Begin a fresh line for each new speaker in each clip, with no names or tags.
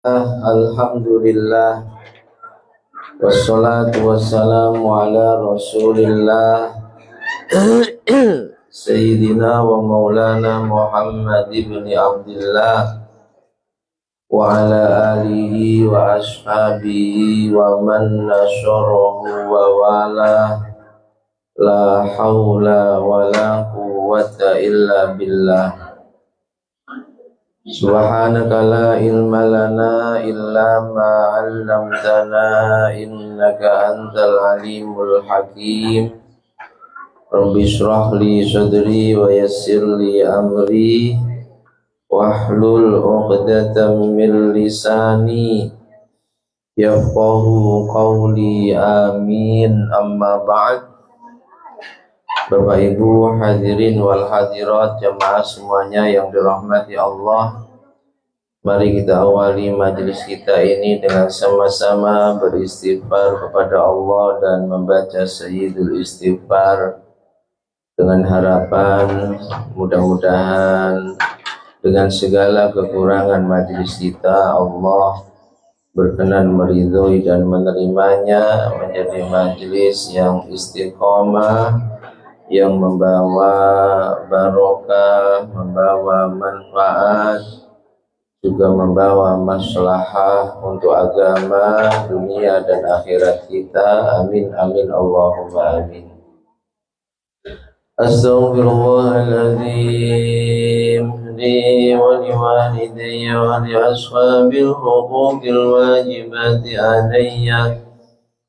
Alhamdulillah wassalatu wassalamu ala rasulillah Sayyidina wa maulana Muhammad ibn Abdullah wa ala alihi wa ashabihi wa man nasyarahu wa wala la hawla wa la quwwata illa billah. Subhanaka la ilma lana illa ma 'allamtana innaka antal alimul hakim. Rabbi shrah li sadri wa yassir li amri wahlul 'uqdatam min lisani yafqahu qawli amin amma ba'd. Bapak Ibu hadirin wal hadirat jamaah semuanya yang dirahmati Allah, mari kita awali majelis kita ini dengan sama-sama beristighfar kepada Allah dan membaca Sayyidul Istighfar dengan harapan mudah-mudahan dengan segala kekurangan majelis kita Allah berkenan meridhoi dan menerimanya menjadi majelis yang istiqomah, yang membawa barokah, membawa manfaat, juga membawa maslahah untuk agama, dunia dan akhirat kita. Amin amin Allahumma amin. Astaghfirullahaladzim li wa liwalidayya wa li ashabil huquqil wajibati alayya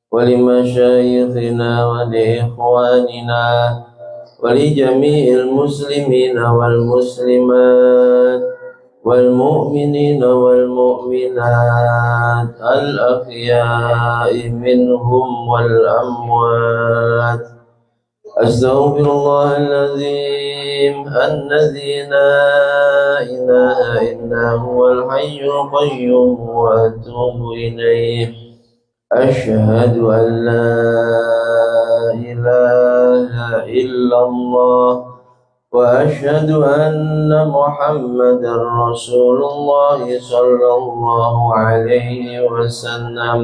wa li masyayikhina wa li ikhwanina ولجميع المسلمين والمسلمات والمؤمنين والمؤمنات الأحياء منهم والأموات. أستغفر الله العظيم الذي لا إله إلا هو الحي القيوم وأتوب إليه. أشهد أن لا إله إلا الله وأشهد أن محمدا رسول الله صلى الله عليه وسلم.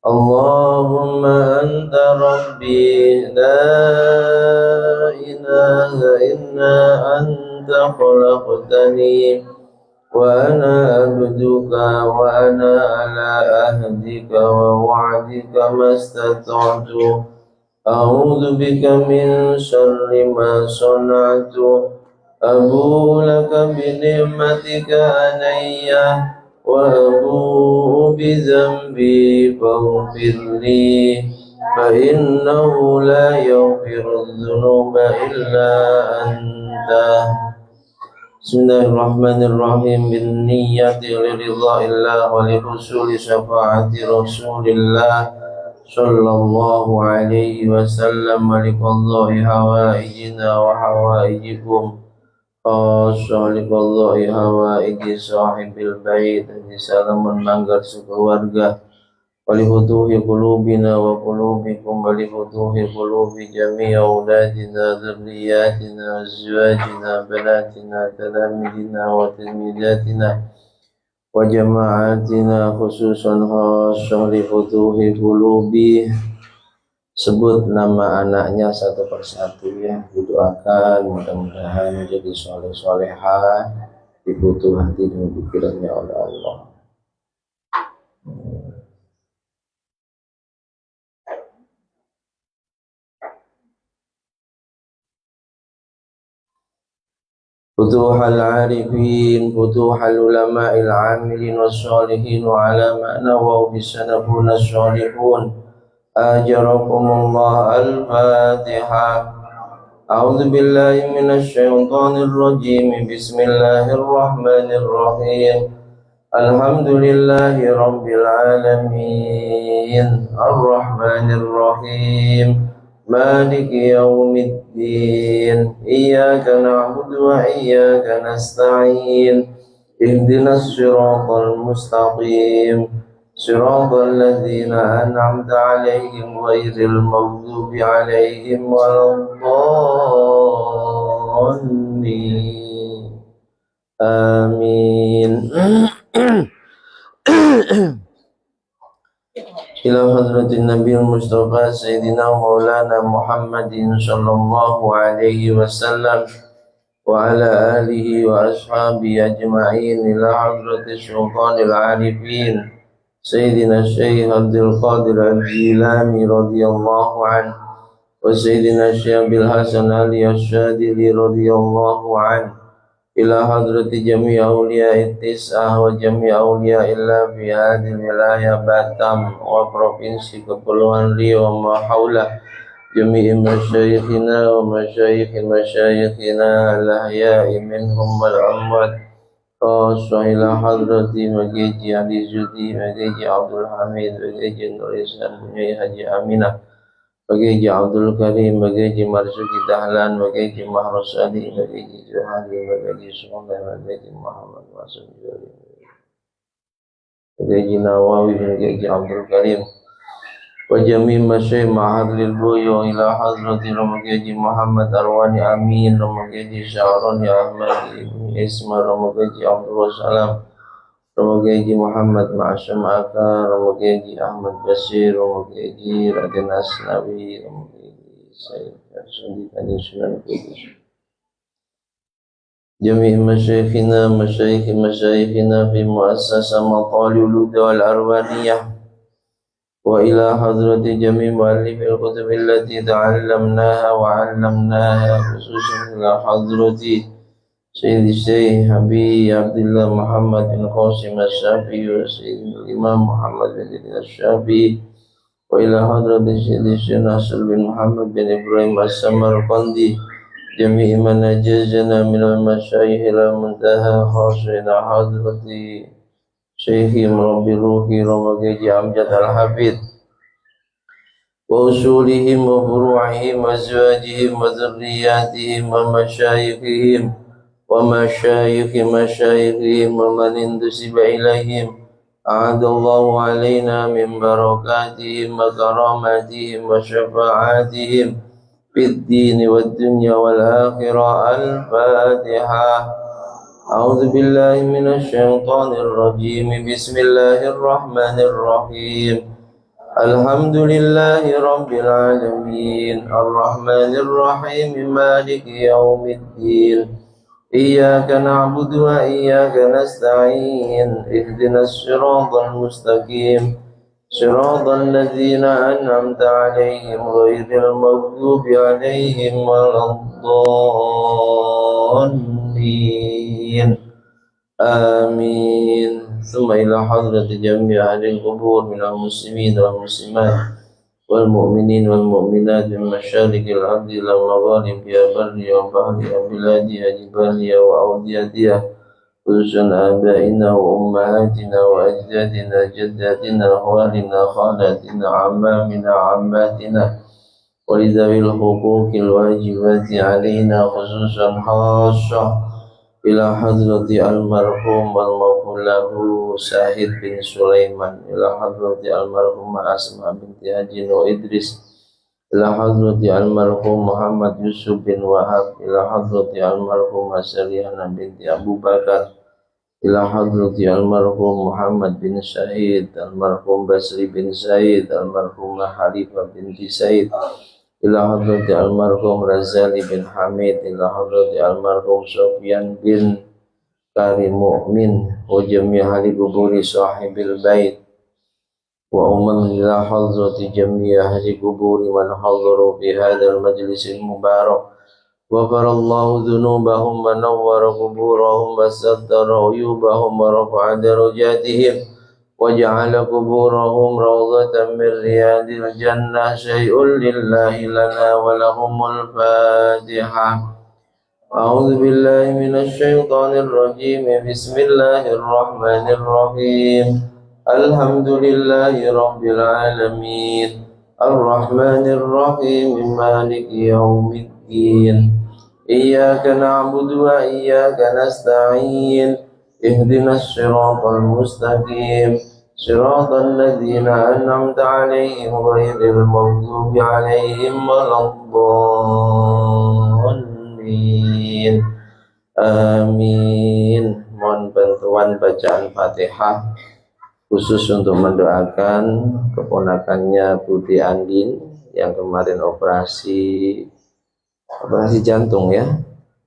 اللهم أنت ربي لا إله إلا أنت خلقتني وأنا عبدك وأنا على عهدك ووعدك ما استطعت. أعوذ بك من شر ما صنعت. أبوء لك بنعمتك علي وأبوء بذنبي فاغفر لي فإنه لا يغفر الذنوب إلا أنت. Bismillahirrahmanirrahim. Bin niyyati liridha'illah wa li husuli syafa'ati Rasulillah sallallahu alaihi wasallam wa li qadha'i hawaijina wa hawaijikum khassa li qadha'i hawaiji sahibil bait. Salamun manggar sekeluarga wa li futuhi qulubina wa qulubikum wa li futuhi qulubi jami'i auladina dzurriyyatina azwajina banatina talamidina wa tilmidatina wa jama'atina khususan khassah li futuhi qulubi. Sebut nama anaknya satu persatu ya, didoakan mudah-mudahan menjadi soleh-solehah, dibutuh hati dan pikirannya oleh Allah. Futuhal arifin, futuhal ulama'il amilin wassalihin wa ala ma'na wa bisanabun as-salihun. Ajarakumullah. Al-Fatihah. A'udzu billahi minasy syaithanir rajim. Bismillahirrahmanirrahim. Alhamdulillahi rabbil alamin. Ar-Rahmanir Rahim. Maliki yaumiddin. Iyyaka na'budu wa iyyaka nasta'in. Ihdinas siratal mustaqim. Siratal ladzina an'amta 'alaihim ghairil maghdubi 'alaihim waladdallin. Amin. إلى حضرة النبي المصطفى سيدنا مولانا محمد صلى الله عليه وسلم وعلى آله وأصحابه أجمعين، إلى حضرة السلطان العارفين سيدنا الشيخ عبد القادر الجيلاني رضي الله عنه، وسيدنا الشيخ بالحسن علي الشاذلي رضي الله عنه، إلى حضرة جميع أولياء التسعة وجميع أولياء الله في هذه الولاية Batam وprovinsi Kepulauan Riau وما حوله، جميع مشايخنا ومشايخ مشايخنا الأحياء منهم والأموات، خاصة إلى حضرة مجيجي علي زودي مجيجي عبد الحميد مجيجي نور إسلام بني حجي أمينة مجيجي عبد الكريم مجيجي مرزوقي دهلان مجيجي محرس علي مجيجي جوهري مجيجي سلطان مجيجي محمد واسم جوري مجيجي نواوي مجيجي عبد الكريم وجميع مشايخ معهد للبويو، إلى حضرة رمجيجي محمد أرواني أمين رمجيجي شعراني أحمد ابن إسماء رمجيجي عبد السلام رمجيجي محمد معشم أكا رمجيجي أحمد بشير رمجيجي رادن أسنبي رمجيجي سيد فرسندي تاني سنان كودش، جميع مشايخنا في مؤسسة مطالب الهدى والأربانية، وإلى حضرة جميع مؤلف الكتب التي تعلمناها وعلمناها، خصوصا إلى حضرة سيد الشيخ حبيب عبد الله محمد بن قاسم الشافعي وسيد الإمام محمد بن الشافعي، وإلى حضرة سيد الشيخ ناصر بن محمد بن إبراهيم السمرقندي، جميع من أجازنا من المشايخ إلى المنتهى، خاصة إلى حضرة شيخي مربي روحي رمجيجي أمجد الحفيظ وأصولهم وفروعهم وأزواجهم وذرياتهم ومشايخهم مشايخهم ومن انتسب إليهم، أعاد الله علينا من بركاتهم وكراماتهم وشفاعاتهم في الدين والدنيا والآخرة. الفاتحة. أعوذ بالله من الشيطان الرجيم، بسم الله الرحمن الرحيم، الحمد لله رب العالمين، الرحمن الرحيم، مالك يوم الدين، إياك نعبد وإياك نستعين، اهدنا الصراط المستقيم، صراط الذين أنعمت عليهم غير المغضوب عليهم ولا الضالين، آمين. ثم إلى حضرة جميع أهل القبور من المسلمين والمسلمات والمؤمنين والمؤمنات من مشارق الأرض إلى مغاربها برها وبحرها بلادها جبالها وأوديتها، خصوصا آبائنا وأمهاتنا وأجدادنا جداتنا أخوالنا خالاتنا عمامنا عماتنا ولذوي الحقوق الواجبات علينا، خصوصا خاصة إلى حضرة المرحوم المغفور له ساهد بن سليمان، إلى حضرة المرحوم أسماء بنت هاجين وإدريس، إلى حضرة المرحوم محمد يوسف بن وهب، إلى حضرة المرحوم سريانة بنت أبو بكر، إلى حضرة المرحوم محمد بن سعيد، المرحوم بسري بن سعيد، المرحوم حليفة بنت سعيد، إلى حضرة المرحوم رزالي بن حميد، إلى حضرة المرحوم سفيان بن كريم مؤمن، وجميع أهل قبور صاحب البيت، وأمم إلى حضرة جميع أهل قبور من حضروا في هذا المجلس المبارك، غفر الله ذنوبهم ونور قبورهم وستر عيوبهم ورفع درجاتهم وجعل قبورهم روضة من رياض الجنة. شيء لله لنا ولهم الفاتحة. أعوذ بالله من الشيطان الرجيم، بسم الله الرحمن الرحيم، الحمد لله رب العالمين، الرحمن الرحيم، مالك يوم الدين، إياك نعبد وإياك نستعين، اهدنا الصراط المستقيم، صراط الذين أنعمت عليهم غير المغضوب عليهم ولا الضالين، آمين. Mohon bantuan bacaan Fatihah. khusus untuk mendoakan keponakannya Budi Andin yang kemarin operasi jantung ya,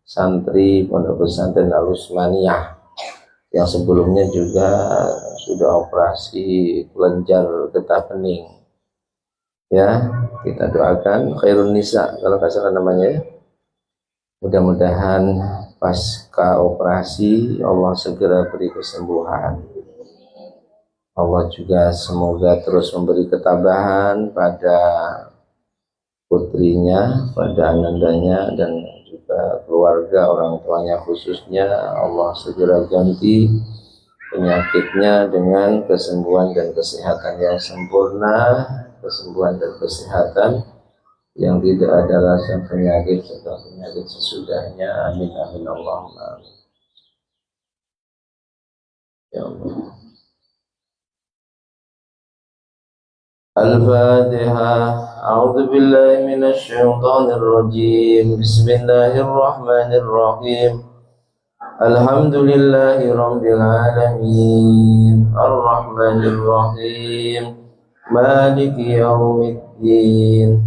santri Pondok Pesantren Al-Utsmaniyah, yang sebelumnya juga sudah operasi kelenjar getah bening ya. Kita doakan khairun nisa kalau nggak salah namanya ya. Mudah-mudahan pasca operasi Allah segera beri kesembuhan. Allah juga semoga terus memberi ketabahan pada putrinya, pada anandanya, dan juga keluarga orang tuanya khususnya. Allah segera ganti penyakitnya dengan kesembuhan dan kesehatan yang sempurna, kesembuhan dan kesehatan yang tidak ada rasa penyakit serta penyakit sesudahnya. Amin amin Allahumma amin. Ya Allah. Al-Fatihah. A'udzu billahi minasy syaithanir rajim. Bismillahirrahmanirrahim. Alhamdulillahi rabbil alamin. Ar-rahmanir rahim. Maliki yaumiddin.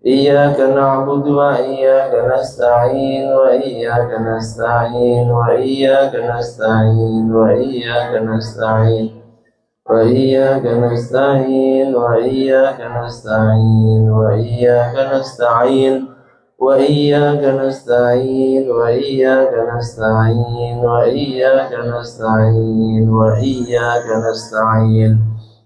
Iyyaka na'budu wa iyyaka nasta'in wa iyyaka nasta'in wa iyyaka nasta'in wa iyyaka nasta'in. وإياك نستعين وإياك نستعين وإياك نستعين وإياك نستعين وإياك نستعين وإياك نستعين وإياك نستعين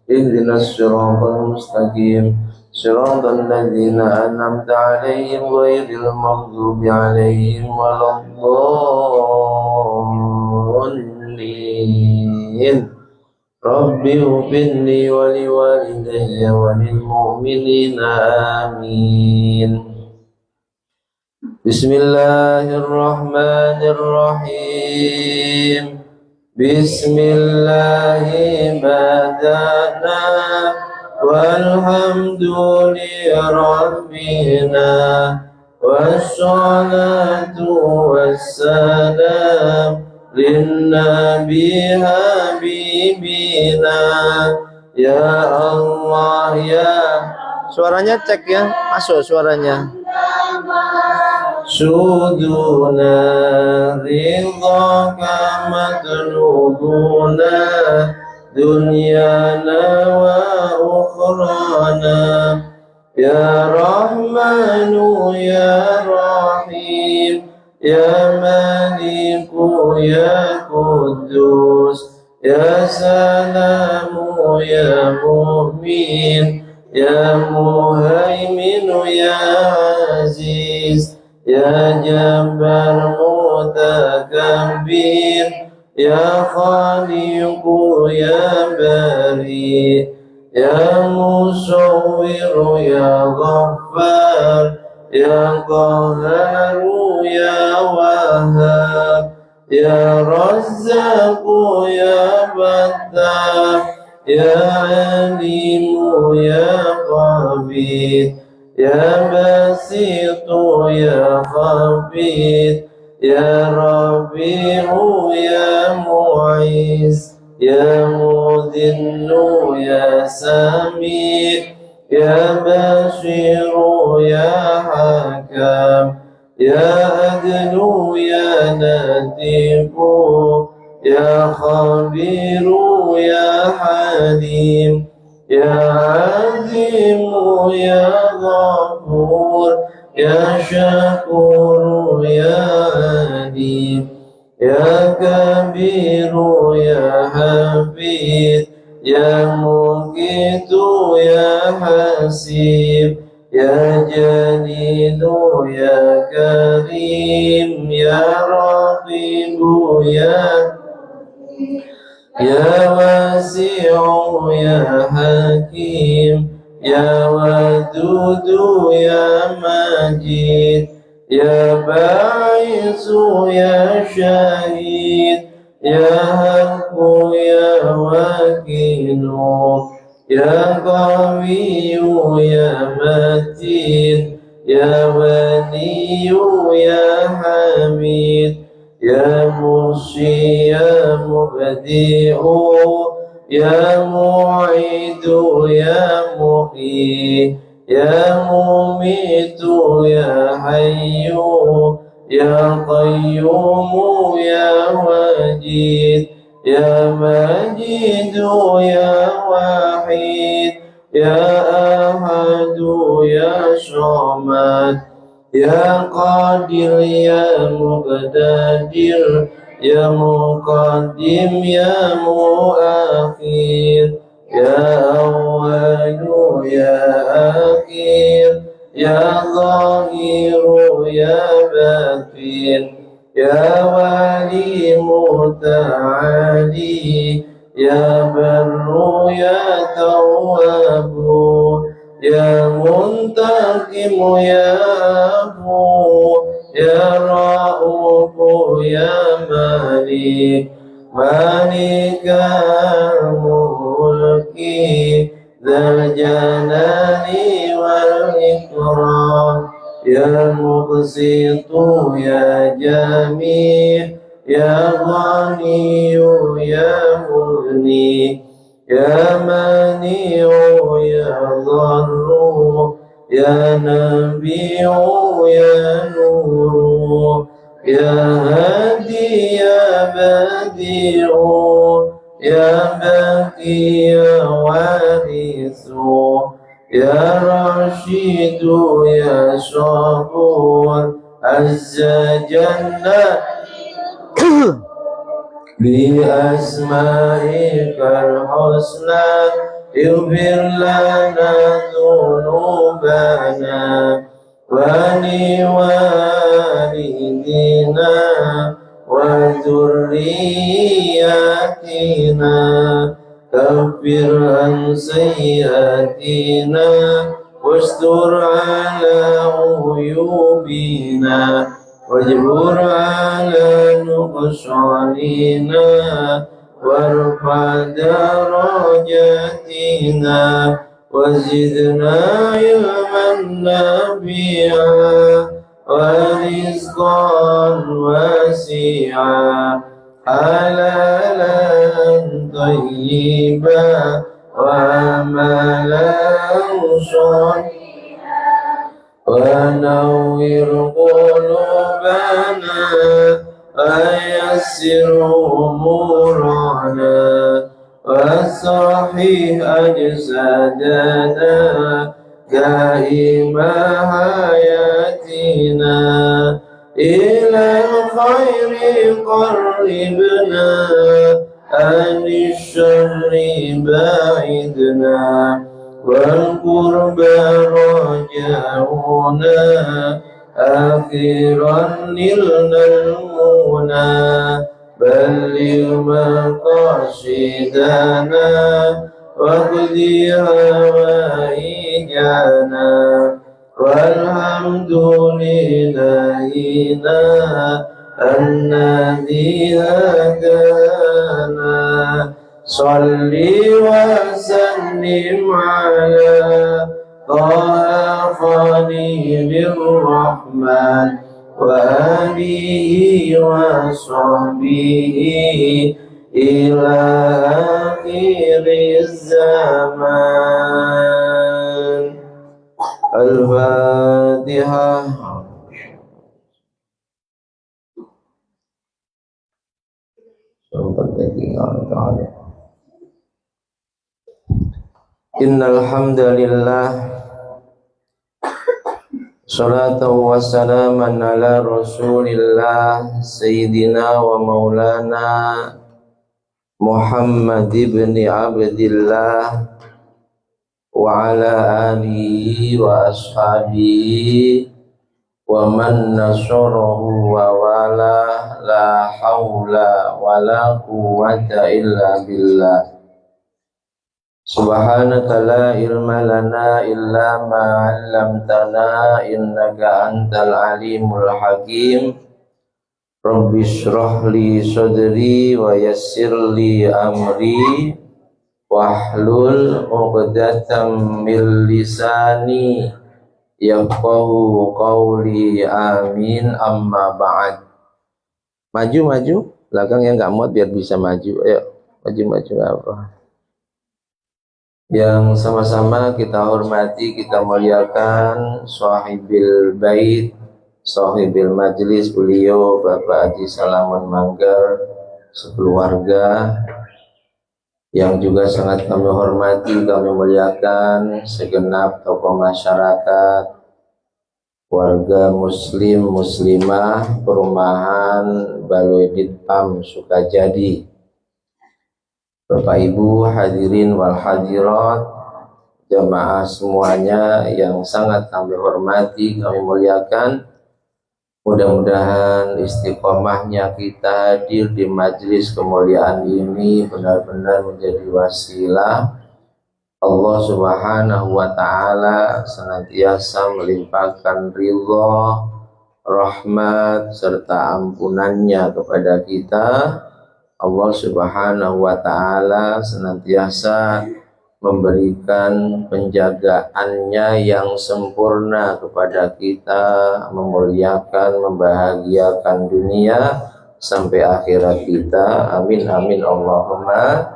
اهدنا الصراط المستقيم صراط الذين أنعمت عليهم غير المغضوب عليهم ولا الضالين. Rabbi ufirli wa liwalidayya wa lilmu'minina amin. Bismillahirrahmanirrahim. Bismillahi badana walhamduli rabbina wassalatu wassalam Linnabi habibina ya Allah ya. Suaranya cek ya, masuk suaranya. Suduna ridhaka matlubuna dunyana wa ukhrana ya Rahmanu ya Rahim Ya Maliku Ya Kudus Ya Salamu Ya Mu'min Ya Muhaiminu Ya Aziz Ya Jabbar Mutakabir Ya Khaliqu Ya Bari Ya Musawwiru Ya Ghaffar Ya Qaharu Ya Wahhab Ya Razzaqu Ya Fattar Ya Alimu Ya Qabid Ya Basitu Ya Khabid Ya Rabi'u Ya Mu'iz Ya Mudhinnu Ya Sami' Ya Bashiru Ya Hakam Ya Adlu Ya Natifu Ya Khabiru Ya Halim Ya Azimu Ya Ghafur Ya Syakuru Ya Adim Ya Kabiru Ya Hafid Ya Muqitu Ya Hasib Ya Jalilu Ya Karim Ya Raqibu Ya Wasi'u Ya Hakim Ya Wadudu Ya Majid Ya Ba'isu Ya Syahid Ya Haqqu Ya Wakilu Ya Qawiyu Ya Matin Ya Waliyu Ya Hamid Ya Muhyi Ya Mubdi'u يا معيد يا محيي يا مميت يا حي يا قيوم يا واجد يا ماجد يا وحيد يا أحد يا صمد يا قادر يا مقتدر يا مقدم يا مؤخر يا أول يا آخر يا ظاهر يا باطن يا ولي متعالي يا بر يا تواب يا منتقم يا عفو يا رؤوف يا مالك مالك الملك ذا الجلال والإكرام يا مقسط يا جميع يا غني يا مغني يا مانع يا ضر يا نبي يا نور يا هادي يا بديع يا باقي يا وارث يا رشيد يا صبور عز جل بأسمائك الحسنى اغفر لنا ذنوبنا ولوالدينا وذرياتنا كفر عن سيئاتنا واستر على عيوبنا واجبر على نقصاننا وارفع درجاتنا وزدنا علما نافعا ورزقا واسعا حلالا طيبا وعملا صالحا ونور قلوبنا ويسر أمورنا وصحيح أجسادنا دائم حياتنا إلى الخير قربنا عن الشر باعدنا والقرب رجعونا أخيرا نلنا المنى بلغ مقاصدنا واقض هوائجنا والحمد لإلهنا الذي هدانا صل وسلم على طه خليل الرحمن وآله وصحبه إلى آخر الزمان. الفاتحة. Innal hamdalillah salatu wassalaman ala rasulillah sayyidina wa maulana Muhammad ibn Abdillah wa ala alihi wa ashabihi wa man nasarahu wa wala la hawla wa la quwwata illa billah. Subhanaka la ilma lana illa ma 'allamtana innaka antal alimul hakim. Rabbi shrah li sadri wa yassir li amri wahlul 'uqdatam min lisani yafqahu qawli amin amma ba'd. Maju belakang yang nggak muat biar bisa maju. Ayo maju apa yang sama-sama kita hormati, kita muliakan sahibil bait, sahibil majlis, beliau Bapak Haji Salamun Manggar sekeluarga, yang juga sangat kami hormati, kami muliakan segenap tokoh masyarakat, warga muslim muslimah perumahan Baloi Ditpam Sukajadi, Bapak Ibu hadirin wal hadirat, jamaah semuanya yang sangat kami hormati, kami muliakan. Mudah-mudahan istiqomahnya kita hadir di majelis kemuliaan ini benar-benar menjadi wasilah Allah Subhanahu wa Ta'ala senantiasa melimpahkan ridha, rahmat serta ampunannya kepada kita. Allah Subhanahu wa Ta'ala senantiasa memberikan penjagaannya yang sempurna kepada kita, memuliakan, membahagiakan dunia sampai akhirat kita. Amin amin Allahumma.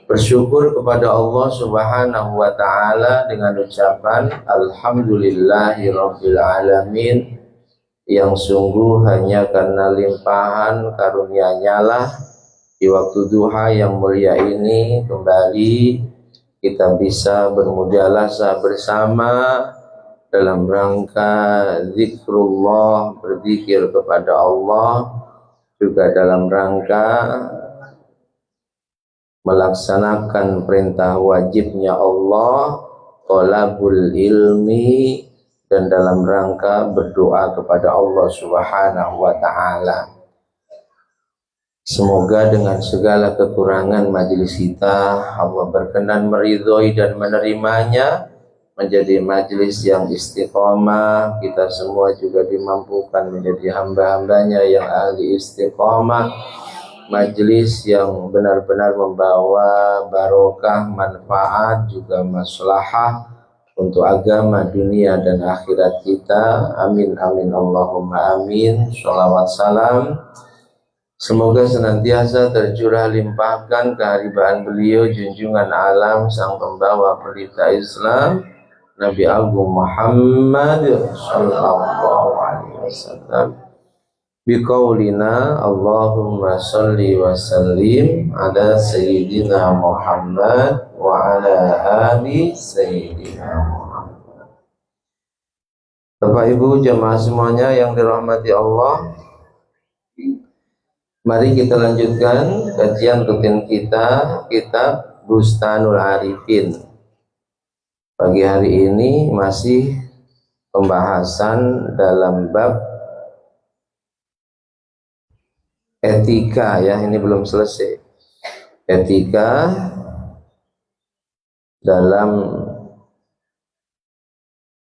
Bersyukur kepada Allah Subhanahu wa Ta'ala dengan ucapan Alhamdulillahirabbil alamin, yang sungguh hanya karena limpahan karunia-Nya lah di waktu duha yang mulia ini kembali kita bisa bermujalasah bersama dalam rangka zikrullah, berzikir kepada Allah, juga dalam rangka melaksanakan perintah wajibnya Allah, thalabul ilmi, dan dalam rangka berdoa kepada Allah Subhanahu wa Ta'ala. Semoga dengan segala kekurangan majelis kita, Allah berkenan meridhoi dan menerimanya menjadi majelis yang istiqomah. Kita semua juga dimampukan menjadi hamba-hambanya yang ahli istiqomah, majelis yang benar-benar membawa barokah, manfaat, juga maslahah untuk agama, dunia, dan akhirat kita. Amin amin Allahumma amin. Sholawat salam semoga senantiasa tercurah limpahkan kehariban beliau, junjungan alam, sang pembawa berita Islam, Nabi Agung Muhammad sallallahu alaihi wasallam. Biqaulina Allahumma sholli wa sallim ala sayyidina Muhammad wa ala ali sayyidina Muhammad. Bapak Ibu jamaah semuanya yang dirahmati Allah, mari kita lanjutkan kajian rutin kita, kitab Bustanul Arifin. Pagi hari ini masih pembahasan dalam bab etika ya, ini belum selesai. Etika dalam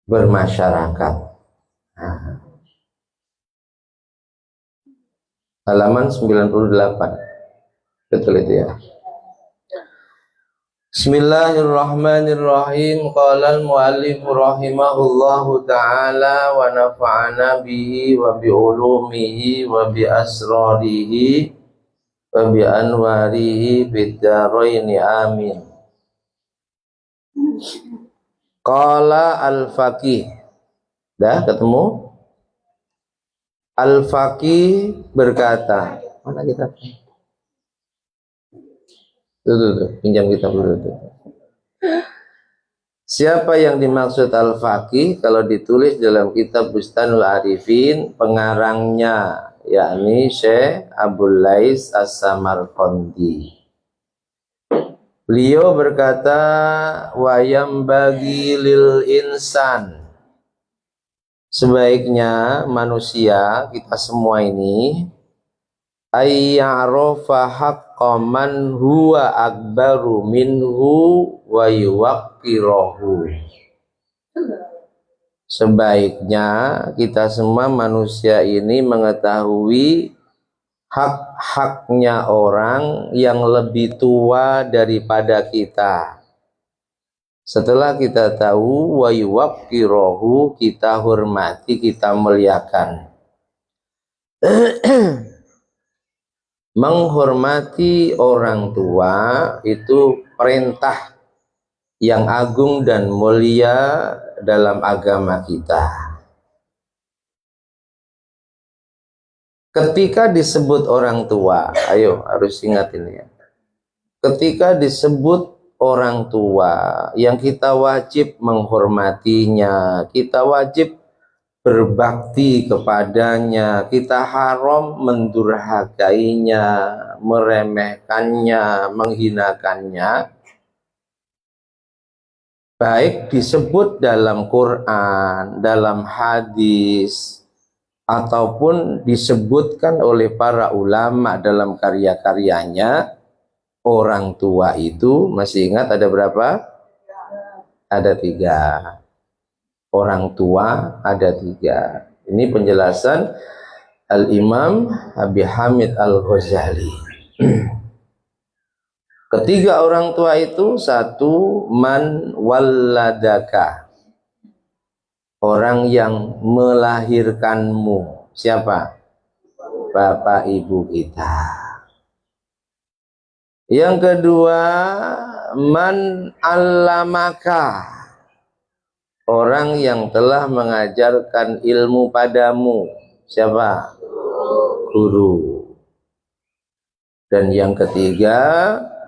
bermasyarakat. Halaman 98. Betul itu ya. Bismillahirrahmanirrahim. Qala al-muallif rahimahullahu ta'ala wa nafa'ana bihi wa bi ulumihi wa bi asrarihi wa bi anwarihi bid daraini amin. Qala al-faqih. Dah ketemu? Al-faqih berkata, mana kitab? Tuh, pinjam kitab dulu tuh. Siapa yang dimaksud al-faqih? Kalau ditulis dalam kitab Bustanul Arifin, pengarangnya yakni Syekh Abul Lais As-Samarqandi. Beliau berkata, wayam bagi lil insan, sebaiknya manusia, kita semua ini, ayya'rafa haqqa man huwa akbaru minhu wa yuwaqqirahu. Sebaiknya kita semua manusia ini mengetahui hak-haknya orang yang lebih tua daripada kita. Setelah kita tahu wa yuwaqqirahu, kita hormati, kita muliakan. Menghormati orang tua itu perintah yang agung dan mulia dalam agama kita. Ketika disebut orang tua, ayo harus ingat ini ya. Ketika disebut orang tua yang kita wajib menghormatinya, kita wajib berbakti kepadanya, kita haram mendurhakainya, meremehkannya, menghinakannya, baik disebut dalam Quran, dalam hadis, ataupun disebutkan oleh para ulama dalam karya-karyanya. Orang tua itu, masih ingat ada berapa? Ada 3. Orang tua ada 3. Ini penjelasan Al-Imam Abi Hamid Al-Ghazali. Ketiga orang tua itu, 1, man walladaka, orang yang melahirkanmu. Siapa? Bapak ibu kita. Yang kedua, man allamaka, orang yang telah mengajarkan ilmu padamu. Siapa? Guru. Dan yang ketiga,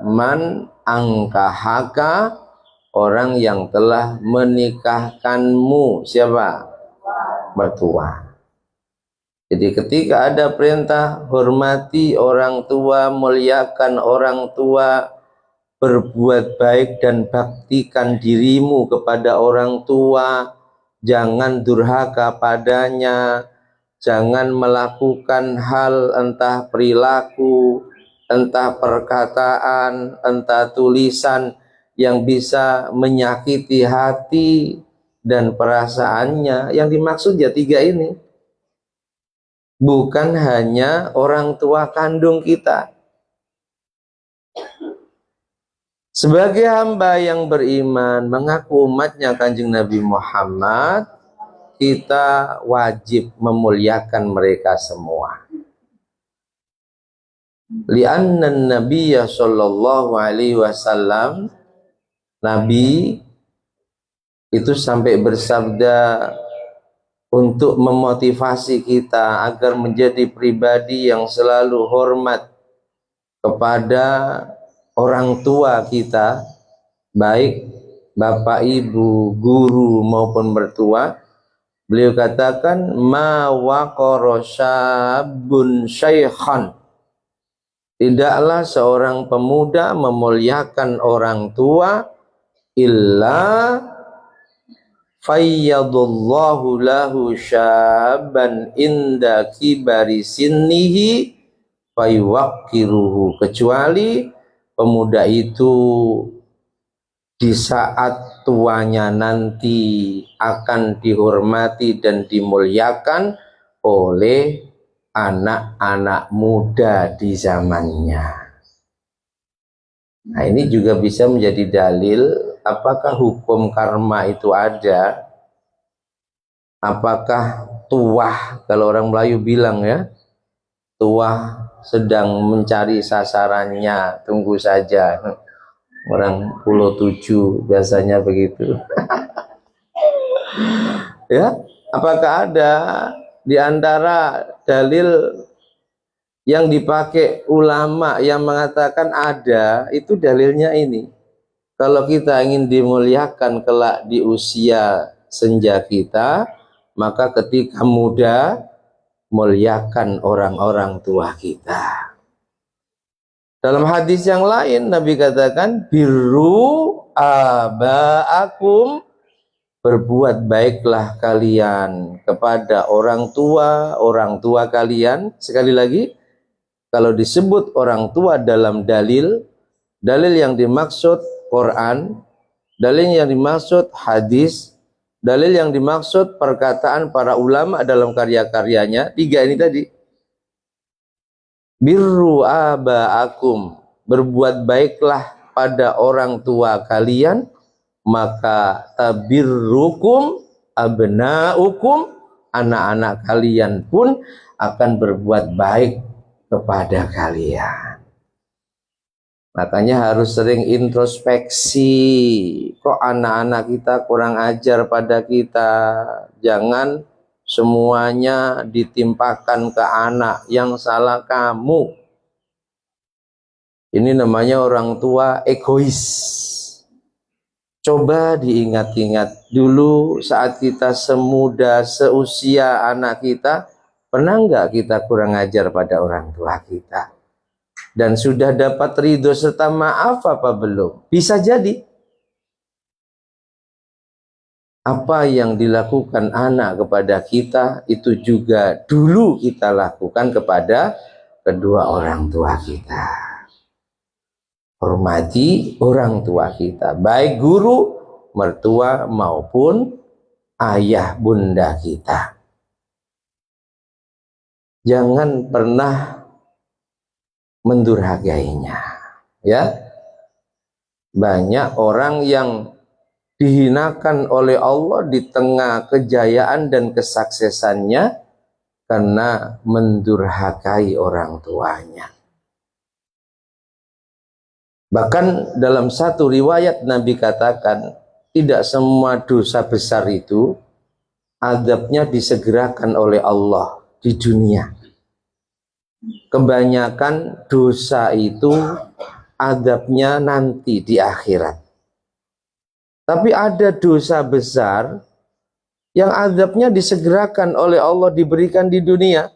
man angkahaka, orang yang telah menikahkanmu. Siapa? Mertua. Jadi ketika ada perintah hormati orang tua, muliakan orang tua, berbuat baik dan baktikan dirimu kepada orang tua, jangan durhaka padanya, jangan melakukan hal entah perilaku, entah perkataan, entah tulisan yang bisa menyakiti hati dan perasaannya. Yang dimaksud ya 3 ini. Bukan hanya orang tua kandung kita. Sebagai hamba yang beriman, mengaku umatnya Kanjeng Nabi Muhammad, kita wajib memuliakan mereka semua. Li'anna Nabiyya sallallahu alaihi wasallam, Nabi itu sampai bersabda untuk memotivasi kita agar menjadi pribadi yang selalu hormat kepada orang tua kita, baik bapak ibu, guru maupun mertua. Beliau katakan, ma waqara syabun syaikhan, tidaklah seorang pemuda memuliakan orang tua illa fayyadullahu lahu syaban inda kibari sinnihi fayuwakkiruhu, kecuali pemuda itu di saat tuanya nanti akan dihormati dan dimuliakan oleh anak-anak muda di zamannya. Nah, ini juga bisa menjadi dalil apakah hukum karma itu ada, apakah tuah, kalau orang Melayu bilang ya, tuah sedang mencari sasarannya, tunggu saja. Orang Pulau 7 biasanya begitu. Ya, apakah ada di antara dalil yang dipakai ulama yang mengatakan ada, itu dalilnya ini. Kalau kita ingin dimuliakan kelak di usia senja kita, maka ketika muda, muliakan orang-orang tua kita. Dalam hadis yang lain, Nabi katakan, birru aba'akum, berbuat baiklah kalian kepada orang tua kalian. Sekali lagi, kalau disebut orang tua dalam dalil yang dimaksud Quran, dalil yang dimaksud hadis, dalil yang dimaksud perkataan para ulama dalam karya-karyanya, 3 ini tadi. Birru aba'akum, berbuat baiklah pada orang tua kalian, maka tabirrukum abna'ukum, anak-anak kalian pun akan berbuat baik kepada kalian. Makanya harus sering introspeksi. Kok anak-anak kita kurang ajar pada kita? Jangan semuanya ditimpakan ke anak, yang salah kamu. Ini namanya orang tua egois. Coba diingat-ingat dulu saat kita semuda, seusia anak kita, pernah nggak kita kurang ajar pada orang tua kita? Dan sudah dapat ridho serta maaf apa belum? Bisa jadi apa yang dilakukan anak kepada kita itu juga dulu kita lakukan kepada kedua orang tua kita. Hormati orang tua kita, baik guru, mertua maupun ayah bunda kita. Jangan pernah mendurhakainya, ya. Banyak orang yang dihinakan oleh Allah di tengah kejayaan dan kesuksesannya karena mendurhakai orang tuanya. Bahkan dalam satu riwayat Nabi katakan, tidak semua dosa besar itu azabnya disegerakan oleh Allah di dunia. Kebanyakan dosa itu azabnya nanti di akhirat. Tapi ada dosa besar yang azabnya disegerakan oleh Allah, diberikan di dunia.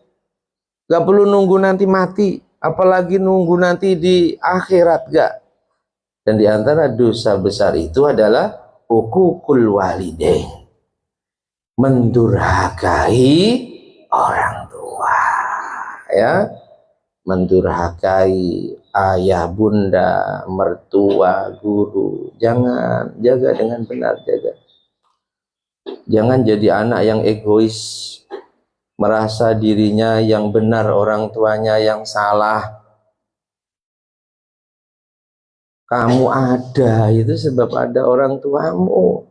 Gak perlu nunggu nanti mati, apalagi nunggu nanti di akhirat, gak. Dan di antara dosa besar itu adalah uququl walidain, mendurhakai orang tua, ya, mendurhakai ayah bunda, mertua, guru. Jangan, jaga dengan benar, jaga. Jangan jadi anak yang egois, merasa dirinya yang benar, orang tuanya yang salah. Kamu ada itu sebab ada orang tuamu.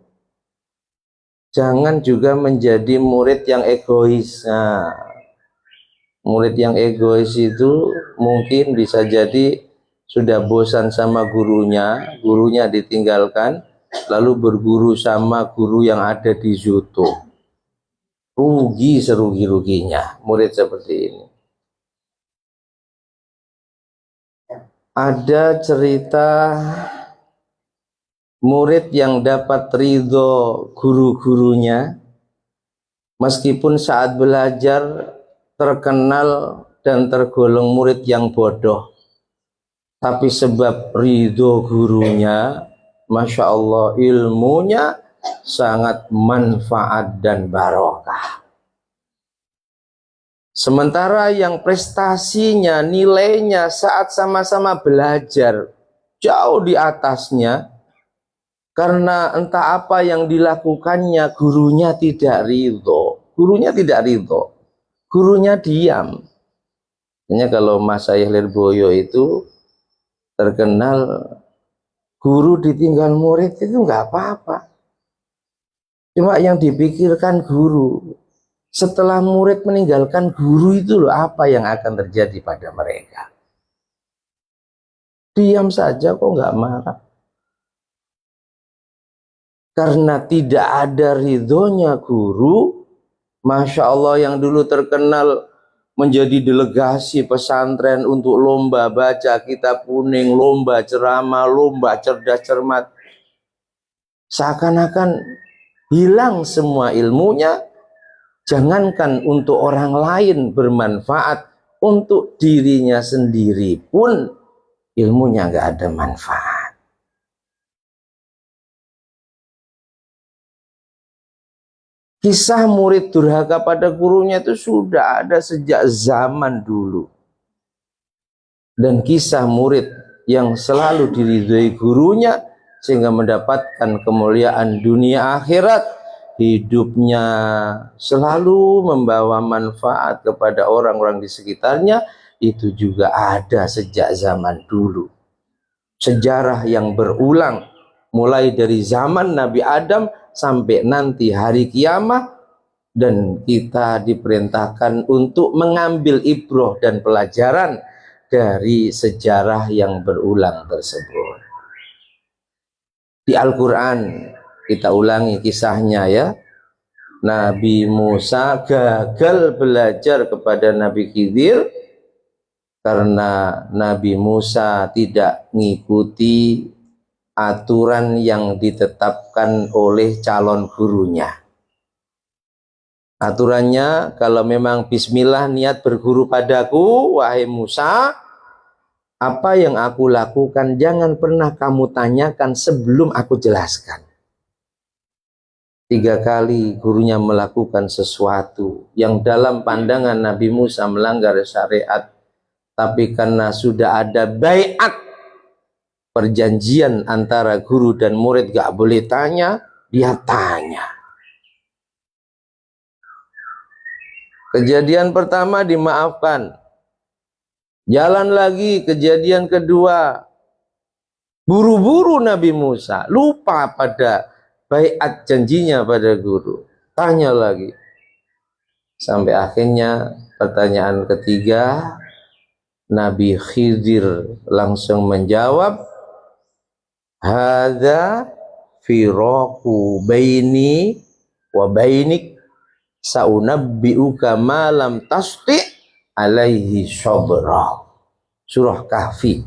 Jangan juga menjadi murid yang egois. Nah, murid yang egois itu mungkin bisa jadi sudah bosan sama gurunya, gurunya ditinggalkan, lalu berguru sama guru yang ada di YouTube. Rugi serugi-ruginya murid seperti ini. Ada cerita murid yang dapat ridho guru-gurunya, meskipun saat belajar terkenal dan tergolong murid yang bodoh, tapi sebab ridho gurunya, Masya Allah, ilmunya sangat manfaat dan barokah. Sementara yang prestasinya, nilainya saat sama-sama belajar jauh di atasnya, karena entah apa yang dilakukannya gurunya tidak ridho. Gurunya tidak ridho, gurunya diam. Hanya kalau Mas Syekh Lirboyo itu terkenal, guru ditinggal murid itu nggak apa-apa. Cuma yang dipikirkan guru. Setelah murid meninggalkan guru itu loh, apa yang akan terjadi pada mereka? Diam saja kok nggak marah. Karena tidak ada ridhonya guru, Masya Allah, yang dulu terkenal menjadi delegasi pesantren untuk lomba baca kitab kuning, lomba ceramah, lomba cerdas cermat. Seakan-akan hilang semua ilmunya. Jangankan untuk orang lain bermanfaat, untuk dirinya sendiri pun ilmunya nggak ada manfaat. Kisah murid durhaka pada gurunya itu sudah ada sejak zaman dulu. Dan kisah murid yang selalu diridhoi gurunya sehingga mendapatkan kemuliaan dunia akhirat, hidupnya selalu membawa manfaat kepada orang-orang di sekitarnya, itu juga ada sejak zaman dulu. Sejarah yang berulang mulai dari zaman Nabi Adam sampai nanti hari kiamat, dan kita diperintahkan untuk mengambil ibroh dan pelajaran dari sejarah yang berulang tersebut. Di Al-Quran kita ulangi kisahnya ya. Nabi Musa gagal belajar kepada Nabi Khidir karena Nabi Musa tidak mengikuti aturan yang ditetapkan oleh calon gurunya. Aturannya, kalau memang bismillah niat berguru padaku, wahai Musa, apa yang aku lakukan jangan pernah kamu tanyakan sebelum aku jelaskan. 3 kali gurunya melakukan sesuatu yang dalam pandangan Nabi Musa melanggar syariat, tapi karena sudah ada baiat, perjanjian antara guru dan murid, gak boleh tanya, dia tanya. Kejadian pertama dimaafkan. Jalan lagi, kejadian kedua. Buru-buru Nabi Musa, lupa pada baiat janjinya pada guru. Tanya lagi. Sampai akhirnya pertanyaan ketiga, Nabi Khidir langsung menjawab, hadza firaqu baini wa bainik saunabbi'uka ma lam tasti alaihi sabra. Surah Kahfi.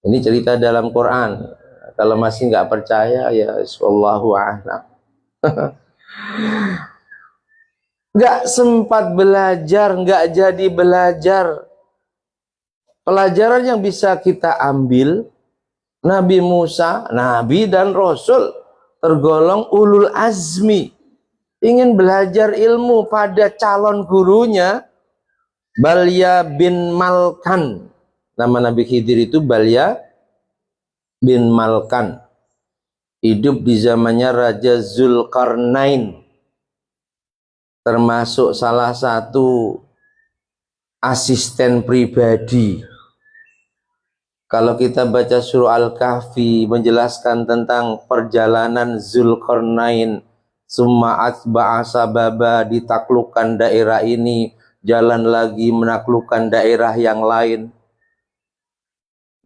Ini cerita dalam Quran. Kalau masih nggak percaya ya wallahu a'lam. Nggak sempat belajar, nggak jadi belajar. Pelajaran yang bisa kita ambil, Nabi Musa, Nabi dan Rasul, tergolong ulul azmi, ingin belajar ilmu pada calon gurunya, Balya bin Malkan. Nama Nabi Khidir itu Balya bin Malkan. Hidup di zamannya Raja Zulkarnain, termasuk salah satu asisten pribadi. Kalau kita baca surah Al-Kahfi menjelaskan tentang perjalanan Zulkarnain, summa atba'a sababa, ditaklukkan daerah ini, jalan lagi menaklukkan daerah yang lain.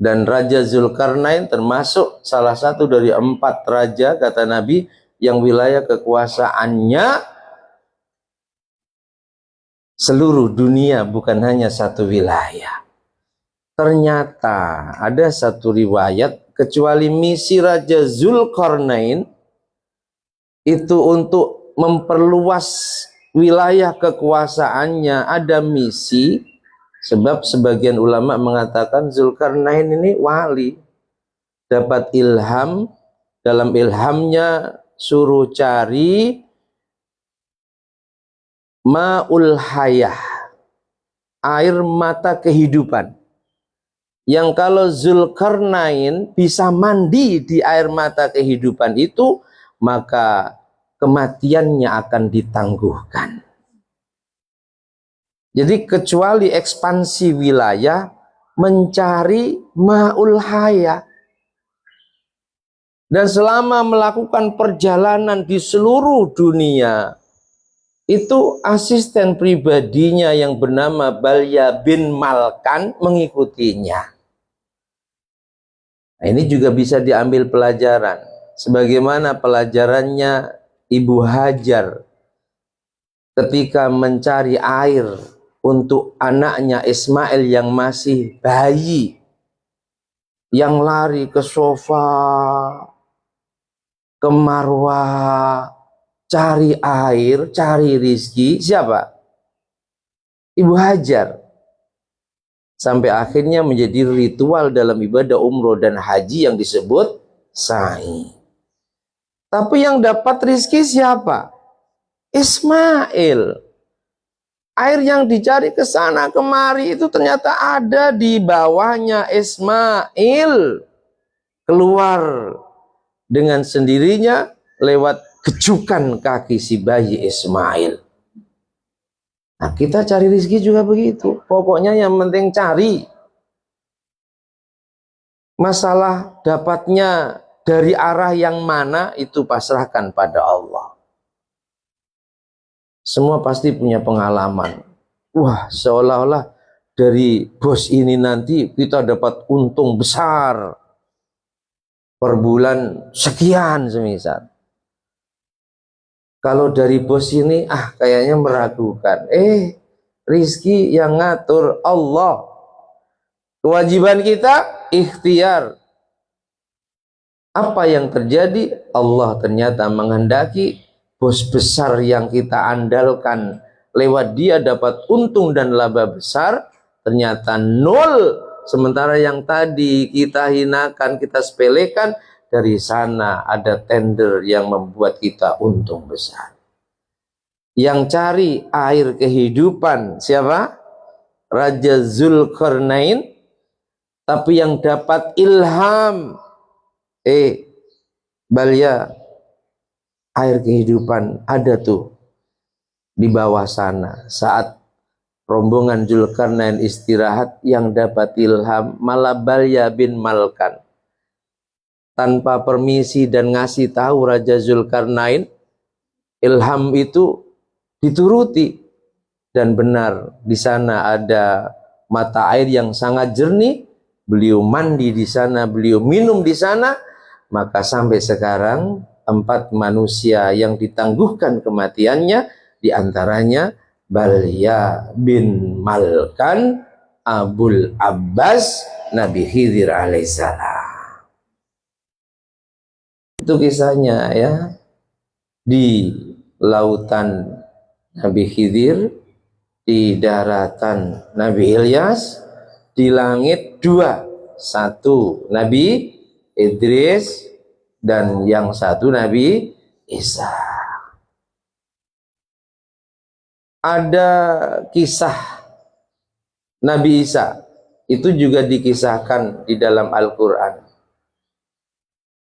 Dan Raja Zulkarnain termasuk salah satu dari 4 raja, kata Nabi, yang wilayah kekuasaannya seluruh dunia, bukan hanya satu wilayah. Ternyata ada satu riwayat, kecuali misi Raja Zulkarnain itu untuk memperluas wilayah kekuasaannya, ada misi. Sebab sebagian ulama mengatakan Zulkarnain ini wali, dapat ilham, dalam ilhamnya suruh cari ma'ul hayah, air mata kehidupan, yang kalau Zulkarnain bisa mandi di air mata kehidupan itu, maka kematiannya akan ditangguhkan. Jadi kecuali ekspansi wilayah, mencari ma'ul haya. Dan selama melakukan perjalanan di seluruh dunia, itu asisten pribadinya yang bernama Balya bin Malkan mengikutinya. Nah, ini juga bisa diambil pelajaran. Sebagaimana pelajarannya Ibu Hajar ketika mencari air untuk anaknya Ismail yang masih bayi, yang lari ke Sofa, ke Marwah, cari air, cari rizki. Siapa? Ibu Hajar. Sampai akhirnya menjadi ritual dalam ibadah umroh dan haji yang disebut sa'i. Tapi yang dapat rizki siapa? Ismail. Air yang dicari ke sana kemari itu ternyata ada di bawahnya Ismail. Keluar dengan sendirinya lewat kejukan kaki si bayi Ismail. Nah, kita cari rezeki juga begitu. Pokoknya yang penting cari. Masalah dapatnya dari arah yang mana itu pasrahkan pada Allah. Semua pasti punya pengalaman. Wah, seolah-olah dari bos ini nanti kita dapat untung besar per bulan sekian semisal. Kalau dari bos ini kayaknya meragukan. Rizki yang ngatur Allah. Kewajiban kita ikhtiar. Apa yang terjadi? Allah ternyata menghendaki bos besar yang kita andalkan, lewat dia dapat untung dan laba besar, ternyata nol. Sementara yang tadi kita hinakan, kita sepelekan, dari sana ada tender yang membuat kita untung besar. Yang cari air kehidupan siapa? Raja Zulkarnain. Tapi yang dapat ilham, Balya, air kehidupan ada tuh di bawah sana. Saat rombongan Zulkarnain istirahat, yang dapat ilham malah Balya bin Malkan. Tanpa permisi dan ngasih tahu Raja Zulkarnain, ilham itu dituruti. Dan benar, di sana ada mata air yang sangat jernih. Beliau mandi di sana, beliau minum di sana. Maka sampai sekarang 4 manusia yang ditangguhkan kematiannya, diantaranya Balya bin Malkan, Abul Abbas, Nabi Khidir alaihissalam. Itu kisahnya ya. Di lautan Nabi Khidir, di daratan Nabi Ilyas, di langit 2. Satu Nabi Idris dan yang satu Nabi Isa. Ada kisah Nabi Isa, itu juga dikisahkan di dalam Al-Quran.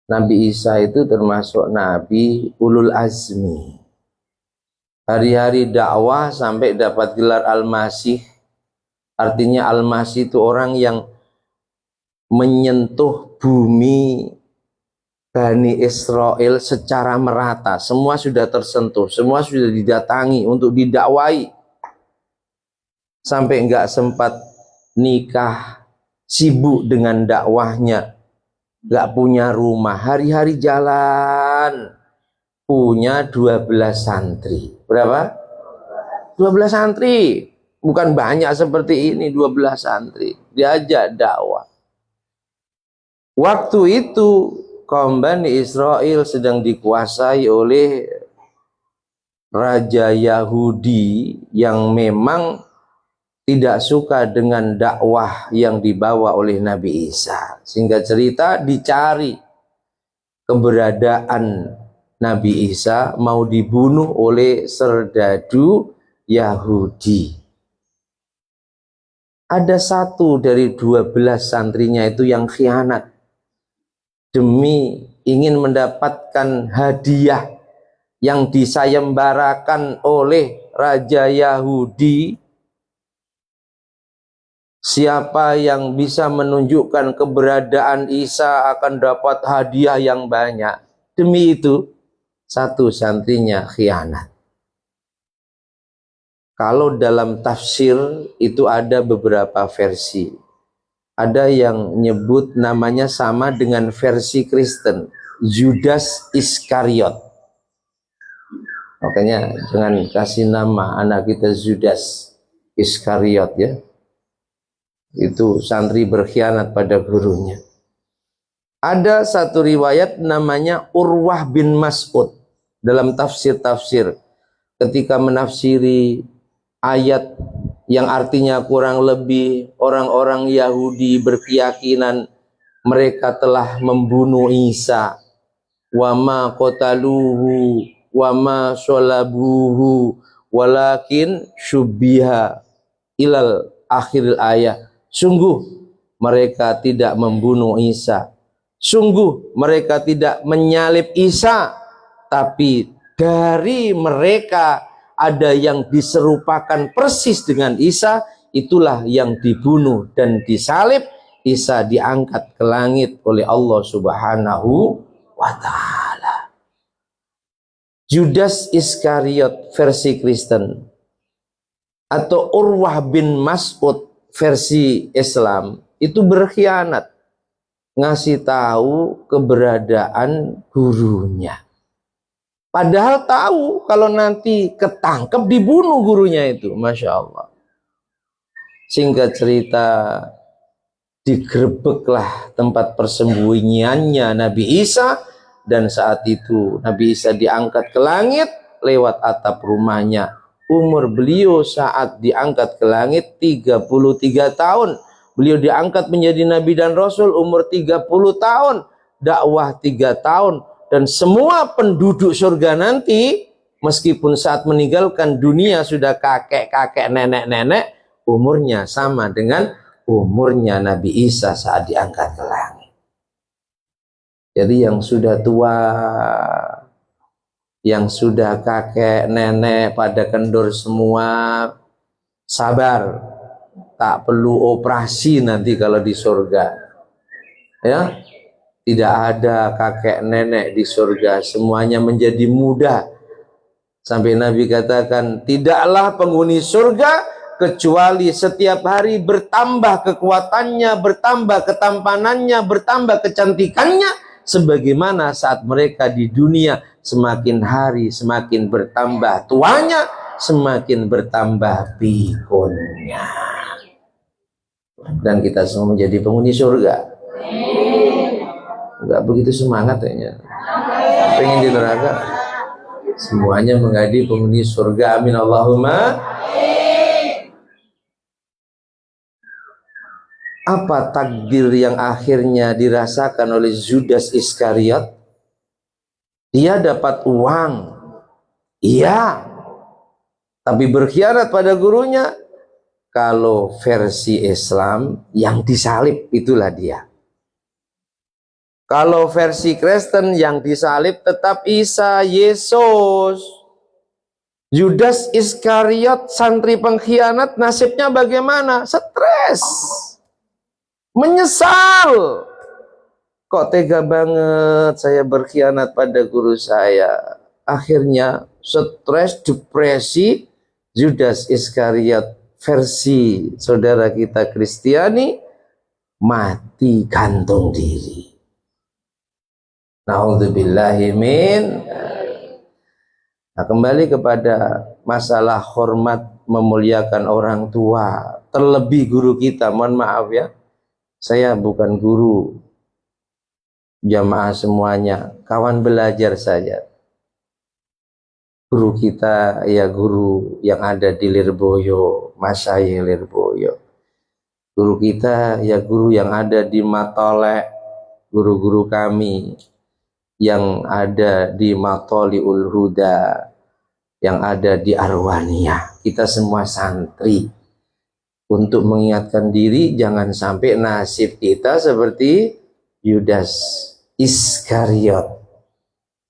Nabi Isa itu termasuk Nabi Ulul Azmi. Hari-hari dakwah sampai dapat gelar Al-Masih. Artinya Al-Masih itu orang yang menyentuh bumi Bani Israel secara merata. Semua sudah tersentuh, semua sudah didatangi untuk didakwai. Sampai enggak sempat nikah, sibuk dengan dakwahnya. Enggak punya rumah, hari-hari jalan. Punya 12 santri. Berapa? 12 santri. Bukan banyak seperti ini, 12 santri. Diajak dakwah. Waktu itu kaum Bani Israel sedang dikuasai oleh Raja Yahudi yang memang tidak suka dengan dakwah yang dibawa oleh Nabi Isa. Sehingga cerita dicari keberadaan Nabi Isa, mau dibunuh oleh serdadu Yahudi. Ada satu dari 12 santrinya itu yang khianat. Demi ingin mendapatkan hadiah yang disayembarakan oleh Raja Yahudi, siapa yang bisa menunjukkan keberadaan Isa akan dapat hadiah yang banyak. Demi itu, satu santrinya khianat. Kalau dalam tafsir itu ada beberapa versi. Ada yang nyebut namanya sama dengan versi Kristen, Judas Iskariot. Makanya jangan kasih nama anak kita Judas Iskariot ya. Itu santri berkhianat pada gurunya. Ada satu riwayat namanya Urwah bin Mas'ud. Dalam tafsir-tafsir, ketika menafsiri ayat yang artinya kurang lebih orang-orang Yahudi berkeyakinan mereka telah membunuh Isa, wa ma qataluhu wa ma sholabuhu walakin syubbiha ilal akhir ayat. Sungguh mereka tidak membunuh Isa, sungguh mereka tidak menyalib Isa, tapi dari mereka ada yang diserupakan persis dengan Isa, itulah yang dibunuh dan disalib. Isa diangkat ke langit oleh Allah Subhanahu wa ta'ala. Judas Iskariot versi Kristen atau Urwah bin Mas'ud versi Islam itu berkhianat, ngasih tahu keberadaan gurunya. Padahal tahu kalau nanti ketangkep dibunuh gurunya itu. Masya Allah. Singkat cerita, digerebeklah tempat persembunyiannya Nabi Isa, dan saat itu Nabi Isa diangkat ke langit lewat atap rumahnya. Umur beliau saat diangkat ke langit 33 tahun. Beliau diangkat menjadi Nabi dan Rasul umur 30 tahun. Dakwah 3 tahun. Dan semua penduduk surga nanti, meskipun saat meninggalkan dunia sudah kakek-kakek, nenek-nenek, umurnya sama dengan umurnya Nabi Isa saat diangkat ke langit. Jadi yang sudah tua, yang sudah kakek, nenek, pada kendur semua, sabar. Tak perlu operasi nanti kalau di surga. Ya, tidak ada kakek nenek di surga, semuanya menjadi muda. Sampai Nabi katakan, tidaklah penghuni surga kecuali setiap hari bertambah kekuatannya, bertambah ketampanannya, bertambah kecantikannya, sebagaimana saat mereka di dunia semakin hari semakin bertambah tuanya, semakin bertambah pikunnya. Dan kita semua menjadi penghuni surga. Enggak begitu semangat kayaknya. Pengen di neraka. Semuanya menjadi penghuni surga. Amin Allahumma. Apa takdir yang akhirnya dirasakan oleh Judas Iskariot? Dia dapat uang, iya, tapi berkhianat pada gurunya. Kalau versi Islam yang disalib itulah dia. Kalau versi Kristen yang disalib tetap Isa, Yesus. Judas Iskariot, santri pengkhianat, nasibnya bagaimana? Stres, menyesal. Kok tega banget saya berkhianat pada guru saya. Akhirnya stres, depresi. Judas Iskariot versi saudara kita Kristiani mati gantung diri. Na'udzubillahi min. Nah, kembali kepada masalah hormat memuliakan orang tua, terlebih guru kita. Mohon maaf ya, saya bukan guru jamaah semuanya, kawan belajar saja. Guru kita ya guru yang ada di Lirboyo, Masyayikh Lirboyo. Guru kita ya guru yang ada di Matolek, guru-guru kami yang ada di Matoliul Huda, yang ada di Arwaniyah. Kita semua santri. Untuk mengingatkan diri jangan sampai nasib kita seperti Judas Iskariot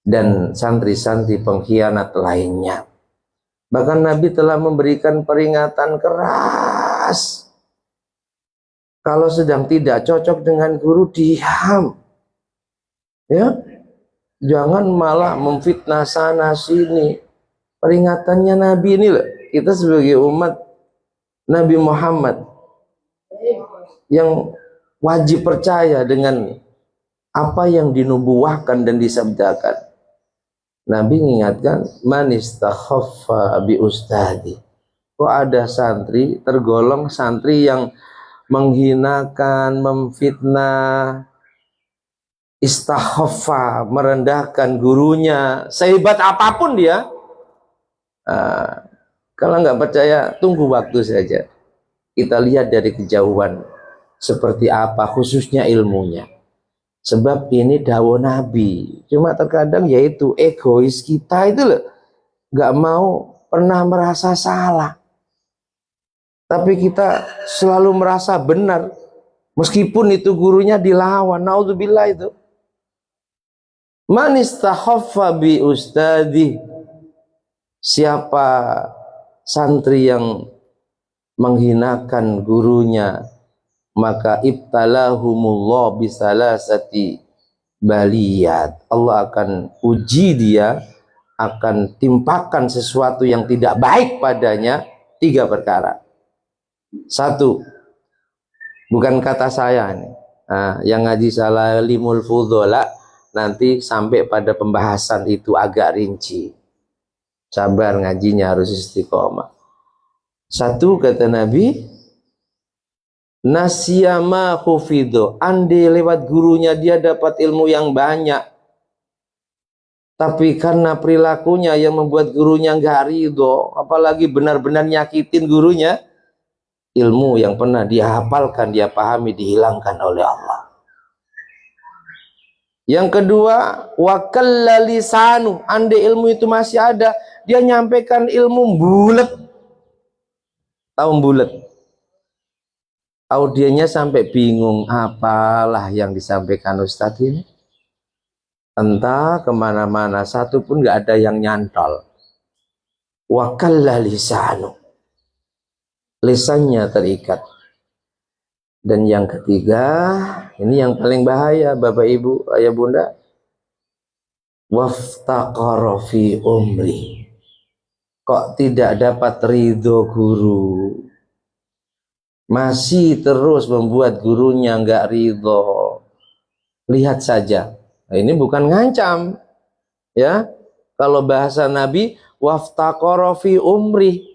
dan santri-santri pengkhianat lainnya. Bahkan Nabi telah memberikan peringatan keras. Kalau sedang tidak cocok dengan guru, diam. Ya, jangan malah memfitnah sana sini. Peringatannya Nabi ini loh. Kita sebagai umat Nabi Muhammad yang wajib percaya dengan apa yang dinubuahkan dan disabdakan. Nabi mengingatkan, man istakhaffa bi ustadi. Kok ada santri, tergolong santri yang menghinakan, memfitnah, istakhaffa, merendahkan gurunya, sehebat apapun dia. Kalau nggak percaya, tunggu waktu saja. Kita lihat dari kejauhan seperti apa khususnya ilmunya. Sebab ini dawuh Nabi. Cuma terkadang yaitu egois kita itu loh, nggak mau pernah merasa salah. Tapi kita selalu merasa benar, meskipun itu gurunya dilawan. Naudzubillah itu. Man istakhaffa bi ustadi. Siapa santri yang menghinakan gurunya, maka ibtalahumullah bisalasati baliyat. Allah akan uji dia, akan timpakan sesuatu yang tidak baik padanya, 3 perkara. 1, Bukan kata saya nih. Nah, yang ngaji Salimul Fudhola nanti sampai pada pembahasan itu agak rinci. Sabar ngajinya, harus istiqomah. Satu kata Nabi, nasyama khufidho, andai lewat gurunya dia dapat ilmu yang banyak, tapi karena perilakunya yang membuat gurunya nggak ridho, apalagi benar-benar nyakitin gurunya, ilmu yang pernah dia hafalkan, dia pahami, dihilangkan oleh Allah. Yang kedua, wakalla lisanu, andai ilmu itu masih ada, dia nyampaikan ilmu bulet. Tahu bulet? Audiennya sampai bingung, apalah yang disampaikan Ustadz ini. Entah kemana-mana, satu pun nggak ada yang nyantol. Wakalla lisanu, lisannya terikat. Dan yang ketiga, ini yang paling bahaya Bapak Ibu, Ayah Bunda, waftaqara fi umri, kok tidak dapat ridho guru, masih terus membuat gurunya nggak ridho. Lihat saja, nah, ini bukan ngancam ya, kalau bahasa Nabi, waftaqara fi umri,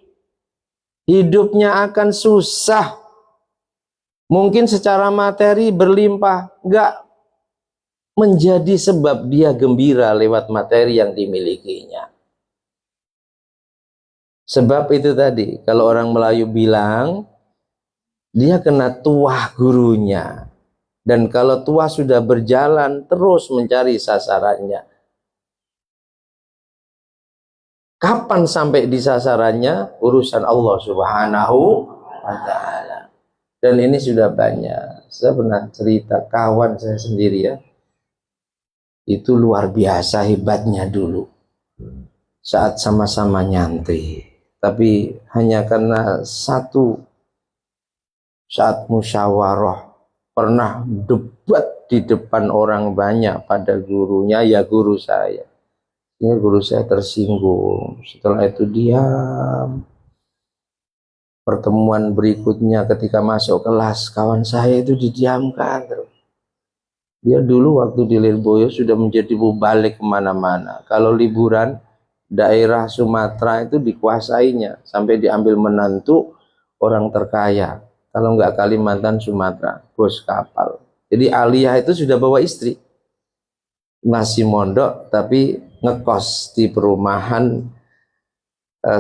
hidupnya akan susah. Mungkin secara materi berlimpah, nggak menjadi sebab dia gembira lewat materi yang dimilikinya. Sebab itu tadi, kalau orang Melayu bilang, dia kena tuah gurunya. Dan kalau tuah sudah berjalan, terus mencari sasarannya. Kapan sampai di sasarannya? Urusan Allah Subhanahu wa Ta'ala. Dan ini sudah banyak. Saya pernah cerita kawan saya sendiri ya. Itu luar biasa hebatnya dulu. Saat sama-sama nyantri. Tapi hanya karena satu saat musyawarah. Pernah debat di depan orang banyak pada gurunya, ya guru saya. Ini guru saya tersinggung. Setelah itu diam. Pertemuan berikutnya ketika masuk kelas, kawan saya itu didiamkan terus. Dia dulu waktu di Lirboyo sudah menjadi mubalik kemana-mana. Kalau liburan, daerah Sumatera itu dikuasainya. Sampai diambil menantu orang terkaya. Kalau nggak Kalimantan, Sumatera, bos kapal. Jadi aliyah itu sudah bawa istri. Masih mondok, tapi ngekos di perumahan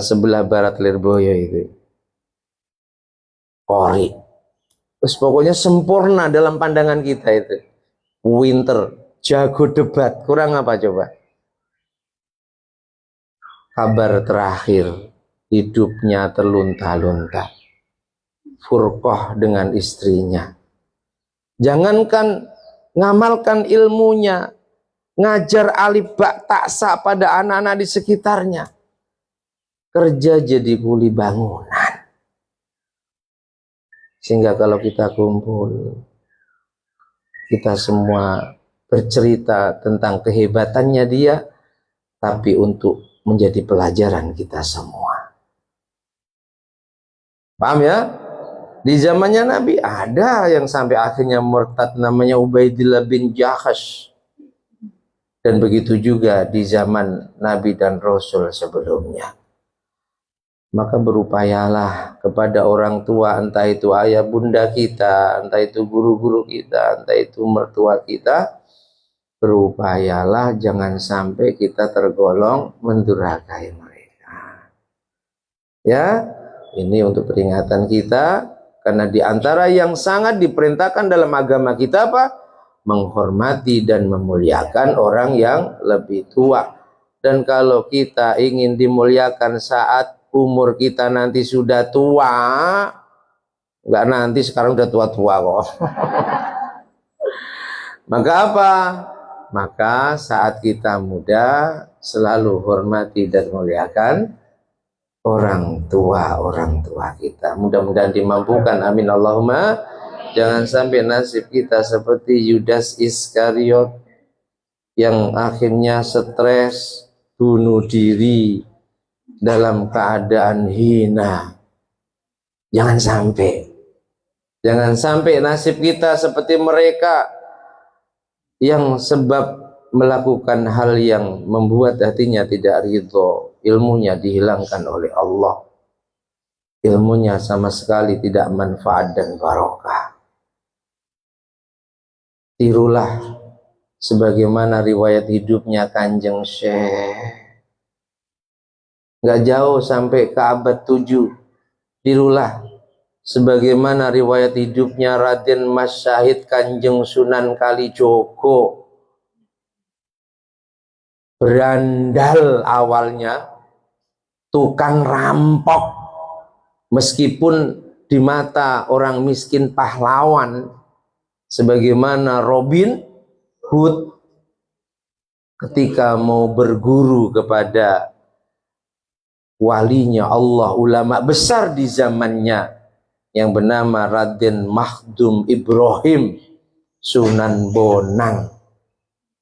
sebelah barat Lirboyo itu. Kori. Terus pokoknya sempurna dalam pandangan kita itu. Winter, jago debat, kurang apa coba? Kabar terakhir, hidupnya terlunta-lunta. Furqah dengan istrinya. Jangankan ngamalkan ilmunya, ngajar alif ba ta sa pada anak-anak di sekitarnya. Kerja jadi kuli bangunan. Sehingga kalau kita kumpul, kita semua bercerita tentang kehebatannya dia, tapi untuk menjadi pelajaran kita semua. Paham ya? Di zamannya Nabi ada yang sampai akhirnya murtad, namanya Ubaidillah bin Jahash. Dan begitu juga di zaman Nabi dan Rasul sebelumnya. Maka berupayalah kepada orang tua, entah itu ayah bunda kita, entah itu guru-guru kita, entah itu mertua kita, berupayalah jangan sampai kita tergolong mendurhakai mereka. Ya, ini untuk peringatan kita, karena di antara yang sangat diperintahkan dalam agama kita apa? Menghormati dan memuliakan orang yang lebih tua. Dan kalau kita ingin dimuliakan saat umur kita nanti sudah tua, enggak nanti, sekarang udah tua-tua kok. Maka apa? Maka saat kita muda selalu hormati dan muliakan orang tua kita. Mudah-mudahan dimampukan, amin Allahumma. Jangan sampai nasib kita seperti Yudas Iskariot yang akhirnya stres, bunuh diri dalam keadaan hina. Jangan sampai. Jangan sampai nasib kita seperti mereka yang sebab melakukan hal yang membuat hatinya tidak ridho, ilmunya dihilangkan oleh Allah. Ilmunya sama sekali tidak manfaat dan barokah. Tirulah sebagaimana riwayat hidupnya Kanjeng Syekh. Nggak jauh sampai ke abad 7. Tirulah sebagaimana riwayat hidupnya Raden Mas Syahid Kanjeng Sunan Kalijogo. Berandal awalnya, tukang rampok, meskipun di mata orang miskin pahlawan, sebagaimana Robin Hood ketika mau berguru kepada walinya Allah, ulama besar di zamannya yang bernama Raden Makhdum Ibrahim Sunan Bonang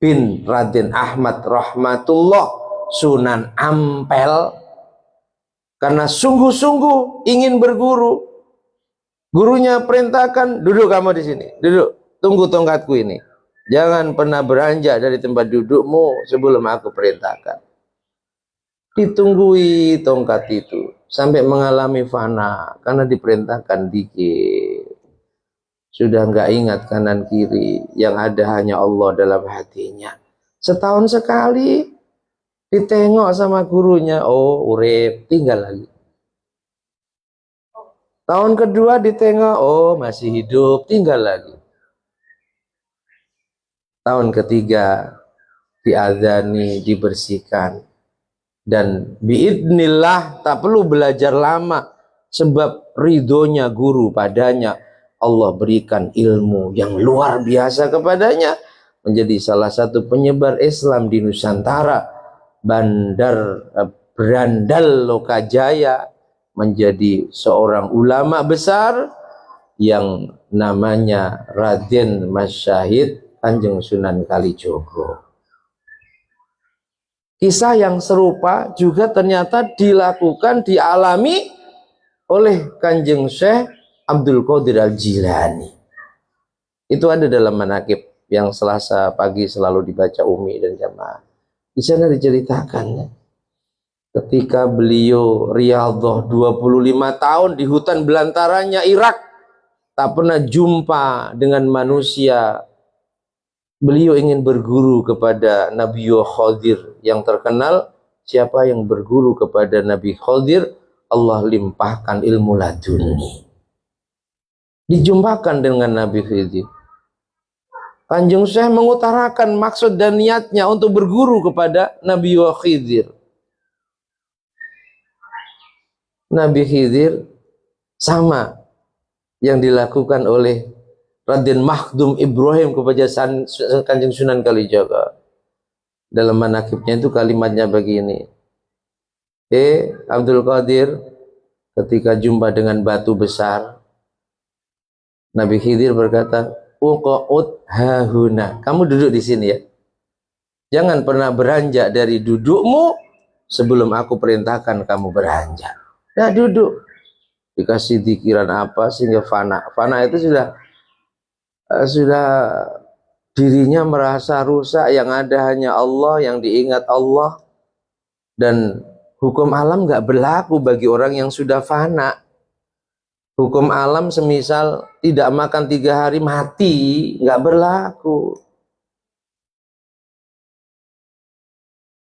bin Raden Ahmad Rahmatullah Sunan Ampel, karena sungguh-sungguh ingin berguru, gurunya perintahkan, duduk kamu di sini, duduk, tunggu tongkatku ini, jangan pernah beranjak dari tempat dudukmu sebelum aku perintahkan. Ditunggui tongkat itu sampai mengalami fana karena diperintahkan dikit. Sudah nggak ingat kanan kiri, yang ada hanya Allah dalam hatinya. Setahun sekali ditengok sama gurunya, oh urip, tinggal lagi. Tahun kedua ditengok, oh masih hidup, tinggal lagi. Tahun ketiga diadzani, dibersihkan. Dan biidnillah tak perlu belajar lama, sebab ridhonya guru padanya, Allah berikan ilmu yang luar biasa kepadanya, menjadi salah satu penyebar Islam di Nusantara. Berandal Lokajaya, menjadi seorang ulama besar yang namanya Raden Mas Syahid Kanjeng Sunan Kalijogo. Kisah yang serupa juga ternyata dilakukan, dialami oleh Kanjeng Syekh Abdul Qadir Al-Jilani. Itu ada dalam manaqib yang Selasa pagi selalu dibaca Umi dan jamaah. Di sana diceritakannya, ketika beliau riyadhah 25 tahun di hutan belantaranya Irak, tak pernah jumpa dengan manusia. Beliau ingin berguru kepada Nabi Khadir yang terkenal. Siapa yang berguru kepada Nabi Khadir, Allah limpahkan ilmu laduni. Dijumpakan dengan Nabi Khidir. Kanjeng Syekh mengutarakan maksud dan niatnya untuk berguru kepada Nabi Khidir. Nabi Khidir sama yang dilakukan oleh Raden Makhdum Ibrahim kepada Kanjeng Sunan Kalijaga. Dalam manaqibnya itu kalimatnya begini, Abdul Qadir, ketika jumpa dengan batu besar, Nabi Khidir berkata, uqa'ud hahuna, kamu duduk di sini ya, jangan pernah beranjak dari dudukmu sebelum aku perintahkan kamu beranjak. Nah duduk, dikasih pikiran apa sehingga fana. Fana itu sudah dirinya merasa rusak, yang ada hanya Allah, yang diingat Allah, dan hukum alam nggak berlaku bagi orang yang sudah fana. Hukum alam semisal tidak makan 3 hari mati, nggak berlaku.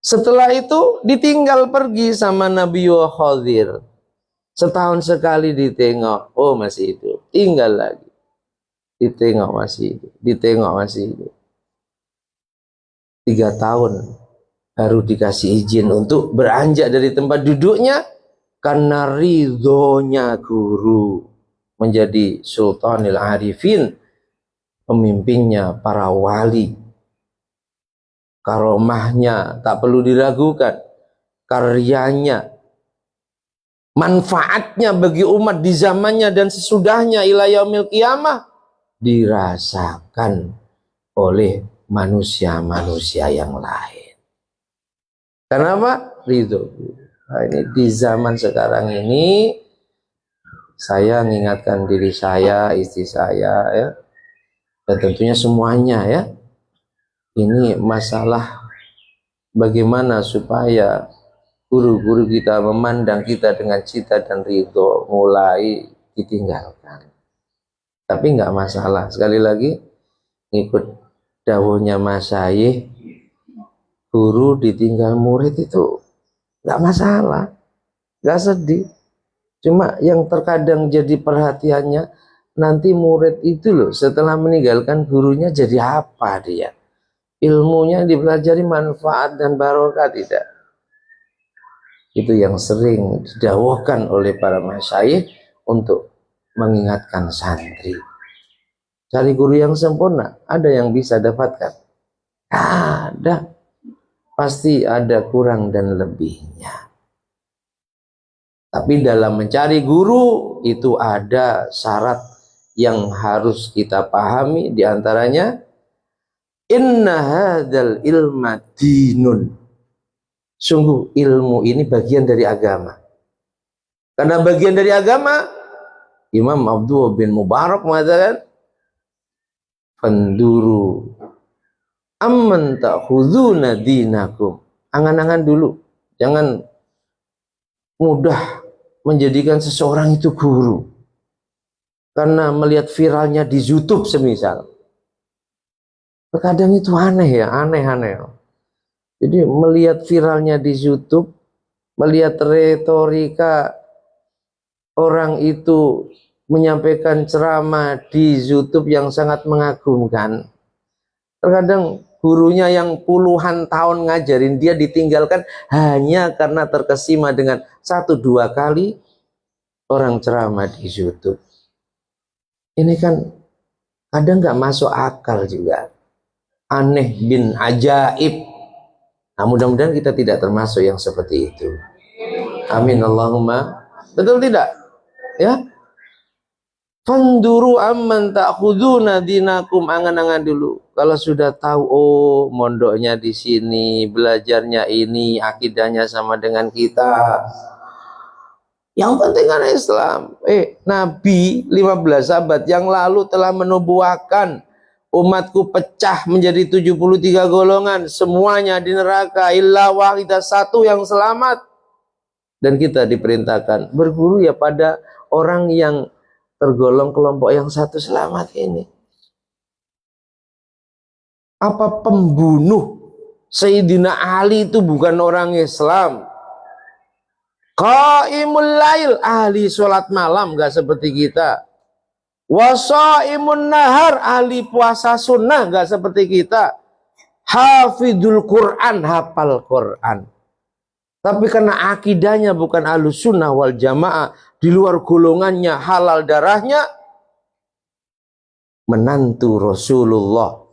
Setelah itu ditinggal pergi sama Nabi Khadir. Setahun sekali ditengok, oh masih hidup, tinggal lagi. Ditengok masih hidup, ditengok masih hidup. 3 tahun baru dikasih izin untuk beranjak dari tempat duduknya, karena ridhonya guru, menjadi Sultanil Arifin, pemimpinnya para wali. Karomahnya tak perlu diragukan, karyanya, manfaatnya bagi umat di zamannya dan sesudahnya ila yaumil qiyamah dirasakan oleh manusia-manusia yang lain. Kenapa? Ridho. Nah, ini di zaman sekarang ini saya mengingatkan diri saya, istri saya, ya, dan tentunya semuanya, ya. Ini masalah bagaimana supaya guru-guru kita memandang kita dengan cita dan ridho mulai ditinggalkan. Tapi nggak masalah. Sekali lagi, ngikut dawuhnya Mas Syahih, guru ditinggal murid itu nggak masalah, nggak sedih. Cuma yang terkadang jadi perhatiannya, nanti murid itu loh setelah meninggalkan gurunya jadi apa dia? Ilmunya dipelajari manfaat dan barokah tidak? Itu yang sering didawahkan oleh para masyayikh untuk mengingatkan santri. Cari guru yang sempurna, ada yang bisa dapatkan? Ada. Pasti ada kurang dan lebihnya. Tapi dalam mencari guru itu ada syarat yang harus kita pahami, diantaranya inna hadzal ilma dinun. Sungguh ilmu ini bagian dari agama. Karena bagian dari agama, Imam Abdullah bin Mubarak mengatakan, "Fanduru amman ta'khuduna dinakum." Angan-angan dulu, jangan mudah menjadikan seseorang itu guru karena melihat viralnya di YouTube semisal. Terkadang itu aneh ya, aneh-aneh. Jadi melihat viralnya di YouTube, melihat retorika orang itu menyampaikan ceramah di YouTube yang sangat mengagumkan. Terkadang gurunya yang puluhan tahun ngajarin dia ditinggalkan hanya karena terkesima dengan 1-2 kali orang ceramah di YouTube. Ini kan kadang nggak masuk akal juga. Aneh bin ajaib. Nah, mudah-mudahan kita tidak termasuk yang seperti itu. Amin Allahumma. Betul tidak? Ya. Fanduru amman ta'khuduna dinakum, angan-angan dulu. Kalau sudah tahu, oh mondoknya di sini, belajarnya ini, akidahnya sama dengan kita. Yang penting kan Islam. Nabi 15 abad yang lalu telah menubuahkan umatku pecah menjadi 73 golongan, semuanya di neraka illa wahidah, satu yang selamat. Dan kita diperintahkan berguru ya pada orang yang tergolong kelompok yang satu selamat ini. Apa pembunuh Sayyidina Ali itu bukan orang Islam? Qaimul lail, ahli sholat malam, gak seperti kita. Wasaimun nahar, ahli puasa sunnah, gak seperti kita. Hafidul Quran, hafal Quran. Tapi karena akidahnya bukan ahlus sunnah wal jamaah, di luar golongannya halal darahnya, menantu Rasulullah,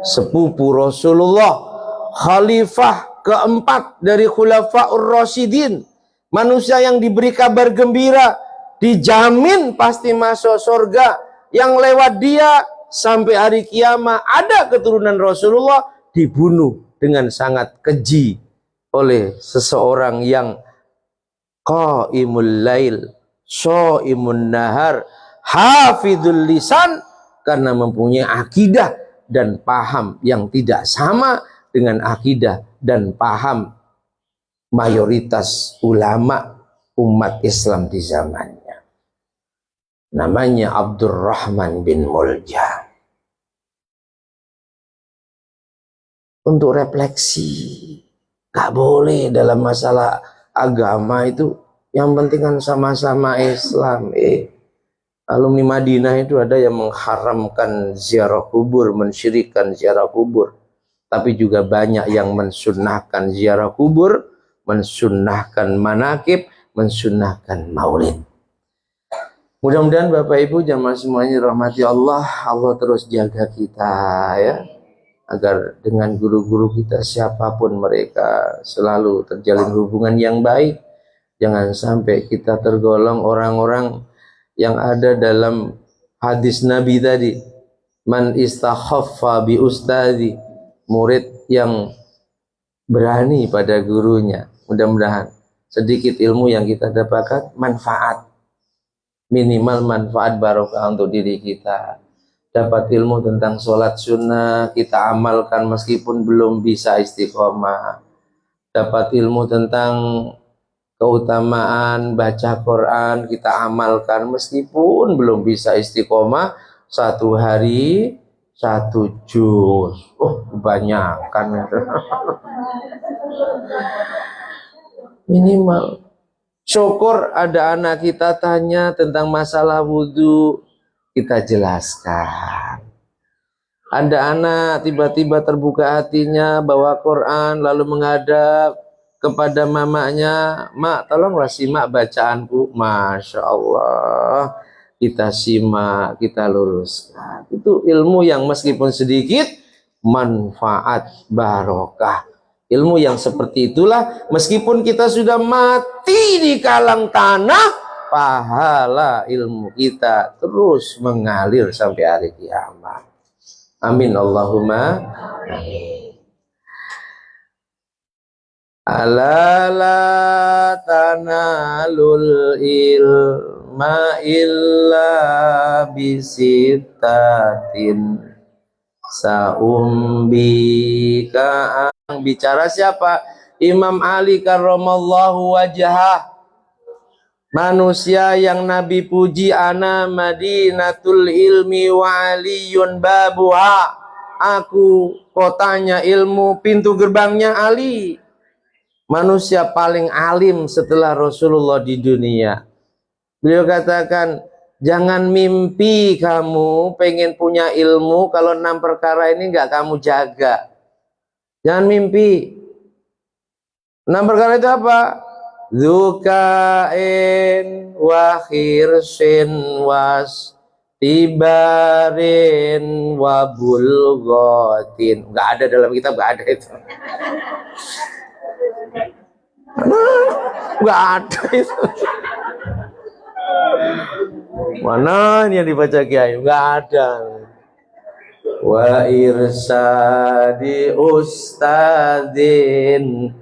sepupu Rasulullah, khalifah keempat dari Khulafaur Rasyidin, manusia yang diberi kabar gembira, dijamin pasti masuk surga, yang lewat dia sampai hari kiamat ada keturunan Rasulullah, dibunuh dengan sangat keji oleh seseorang yang qaimul lail, shaimun nahar, hafidul lisan, karena mempunyai akidah dan paham yang tidak sama dengan akidah dan paham mayoritas ulama umat Islam di zamannya. Namanya Abdurrahman bin Muljam. Untuk refleksi, gak boleh dalam masalah agama itu, yang penting kan sama-sama Islam. Alumni Madinah itu ada yang mengharamkan ziarah kubur, mensyirikkan ziarah kubur. Tapi juga banyak yang mensunnahkan ziarah kubur, mensunnahkan manakib, mensunnahkan maulid. Mudah-mudahan Bapak Ibu jamaah semuanya rahmati Allah, Allah terus jaga kita ya, agar dengan guru-guru kita siapapun mereka selalu terjalin hubungan yang baik. Jangan sampai kita tergolong orang-orang yang ada dalam hadis Nabi tadi, man istakhaffa bi ustadi, murid yang berani pada gurunya. Mudah-mudahan sedikit ilmu yang kita dapatkan manfaat minimal manfaat barokah untuk diri kita. Dapat ilmu tentang sholat sunnah, kita amalkan meskipun belum bisa istiqomah. Dapat ilmu tentang keutamaan baca Quran, kita amalkan meskipun belum bisa istiqomah. 1 hari 1 juz. Oh, kebanyakan itu. Minimal. Syukur ada anak kita tanya tentang masalah wudhu, kita jelaskan. Ada anak tiba-tiba terbuka hatinya bawa Quran lalu menghadap kepada mamanya, "Mak, tolonglah simak bacaanku." Masya Allah, kita simak, kita luruskan. Itu ilmu yang meskipun sedikit manfaat barokah. Ilmu yang seperti itulah meskipun kita sudah mati di kalang tanah, pahala ilmu kita terus mengalir sampai hari kiamat. Amin Allahumma amin. Ala la tanalul ilma illa bisittatin saumbika. Bicara siapa? Imam Ali karramallahu wajhah. Manusia yang Nabi puji, ana madinatul ilmi wa aliyun babuha. Aku kotanya ilmu, pintu gerbangnya Ali. Manusia paling alim setelah Rasulullah di dunia. Beliau katakan, jangan mimpi kamu pengen punya ilmu kalau 6 perkara ini nggak kamu jaga. Jangan mimpi. 6 perkara itu apa? Zukain wa khirsin was tibarin wa bulghatin. Nggak ada dalam kitab, nggak ada itu. Nggak ada itu. Mana ini yang dibaca Kiai? Nggak ada. Wa irsadi ustadin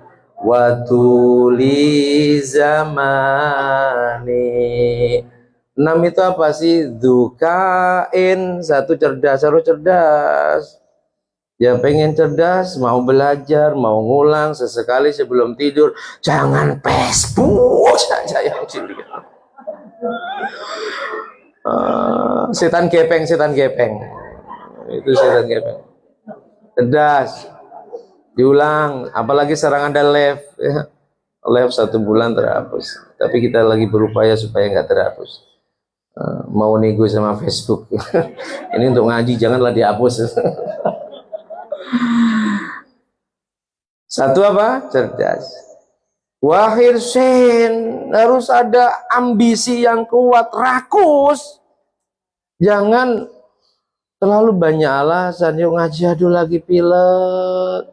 wa tuli zamani. 6 itu apa sih? Dukain, 1 cerdas, harus cerdas. Ya pengen cerdas, mau belajar, mau ngulang sesekali sebelum tidur. Jangan Facebook saja yang dilihat. Setan gepeng, setan gepeng. Itu setan gepeng. Cerdas. Diulang, apalagi sekarang ada live ya. Live 1 bulan terhapus. Tapi kita lagi berupaya supaya nggak terhapus. Mau nego sama Facebook. Ini untuk ngaji, janganlah dihapus. 1 apa? Cerdas. Wahir sen, harus ada ambisi yang kuat, rakus. Jangan terlalu banyak alasan. Yuk ngaji, aduh lagi pilek.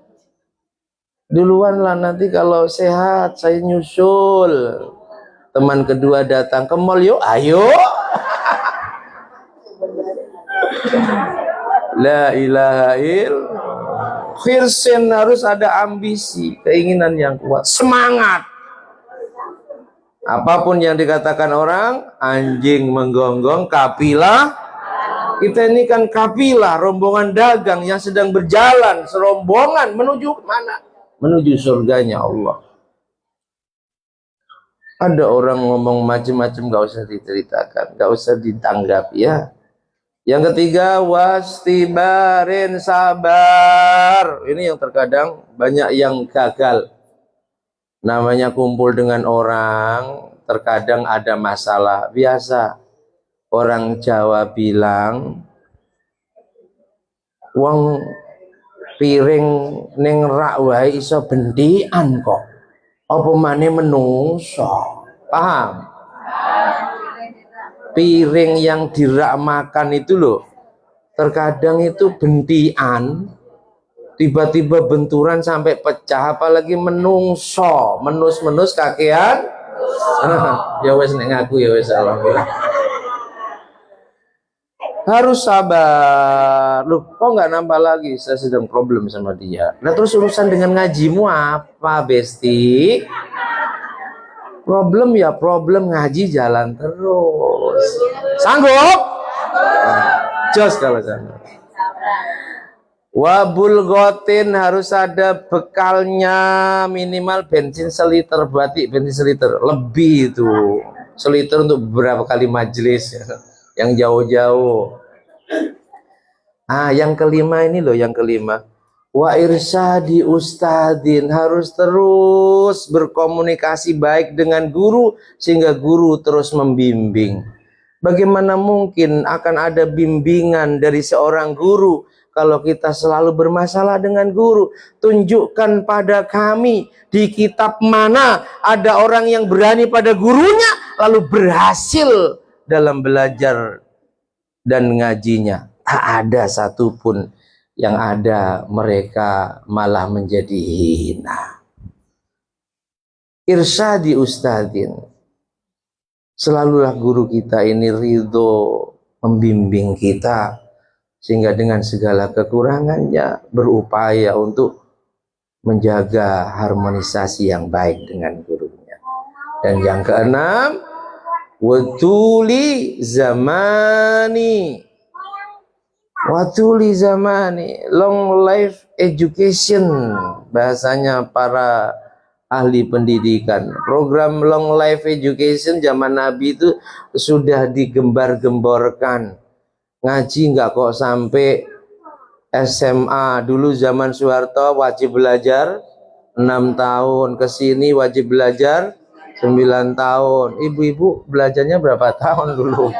Duluan lah, nanti kalau sehat saya nyusul. Teman kedua datang ke mall, yuk ayo. La ilaha illallah. Khirsin, harus ada ambisi, keinginan yang kuat, semangat. Apapun yang dikatakan orang, anjing menggonggong, kapilah. Kita ini kan kapilah, rombongan dagang yang sedang berjalan serombongan menuju mana? Menuju surganya Allah. Ada orang ngomong macam-macam, gak usah diceritakan, gak usah ditanggapi ya. Yang ketiga, wastibarin, sabar. Ini yang terkadang banyak yang gagal. Namanya kumpul dengan orang, terkadang ada masalah. Biasa orang Jawa bilang, wong piring ning rak wae iso bendian kok. Apa maneh menungso? Paham? Piring yang dirak makan itu loh, terkadang itu bentian, tiba-tiba benturan sampai pecah, apalagi menungso, menus-menus kakean. Ya wes nek ngaku ya wes, alhamdulillah. Harus sabar. Loh, kok nggak nambah lagi? Saya sedang problem sama dia. Nah terus urusan dengan ngajimu apa, Besti? Problem ya problem, ngaji jalan terus. Sanggup? Jos kalau sanggup. Wabul gotin harus ada bekalnya, minimal bensin seliter, berarti bensin seliter lebih itu, seliter untuk beberapa kali majelis ya. Yang jauh-jauh. Yang kelima ini loh, yang kelima, wa irsyadi ustadin, harus terus berkomunikasi baik dengan guru sehingga guru terus membimbing. Bagaimana mungkin akan ada bimbingan dari seorang guru kalau kita selalu bermasalah dengan guru? Tunjukkan pada kami di kitab mana ada orang yang berani pada gurunya lalu berhasil dalam belajar dan ngajinya. Tak ada satupun, yang ada mereka malah menjadi hina. Irsyadi ustadin, selalulah guru kita ini ridho membimbing kita sehingga dengan segala kekurangannya berupaya untuk menjaga harmonisasi yang baik dengan gurunya. Dan yang keenam, watuli zamani, watuli zamani, long life education, bahasanya para ahli pendidikan. Program long life education zaman Nabi itu sudah digembar-gemborkan. Ngaji nggak kok sampai SMA. Dulu zaman Soeharto wajib belajar 6 tahun, kesini wajib belajar 9 tahun. Ibu-ibu belajarnya berapa tahun dulu?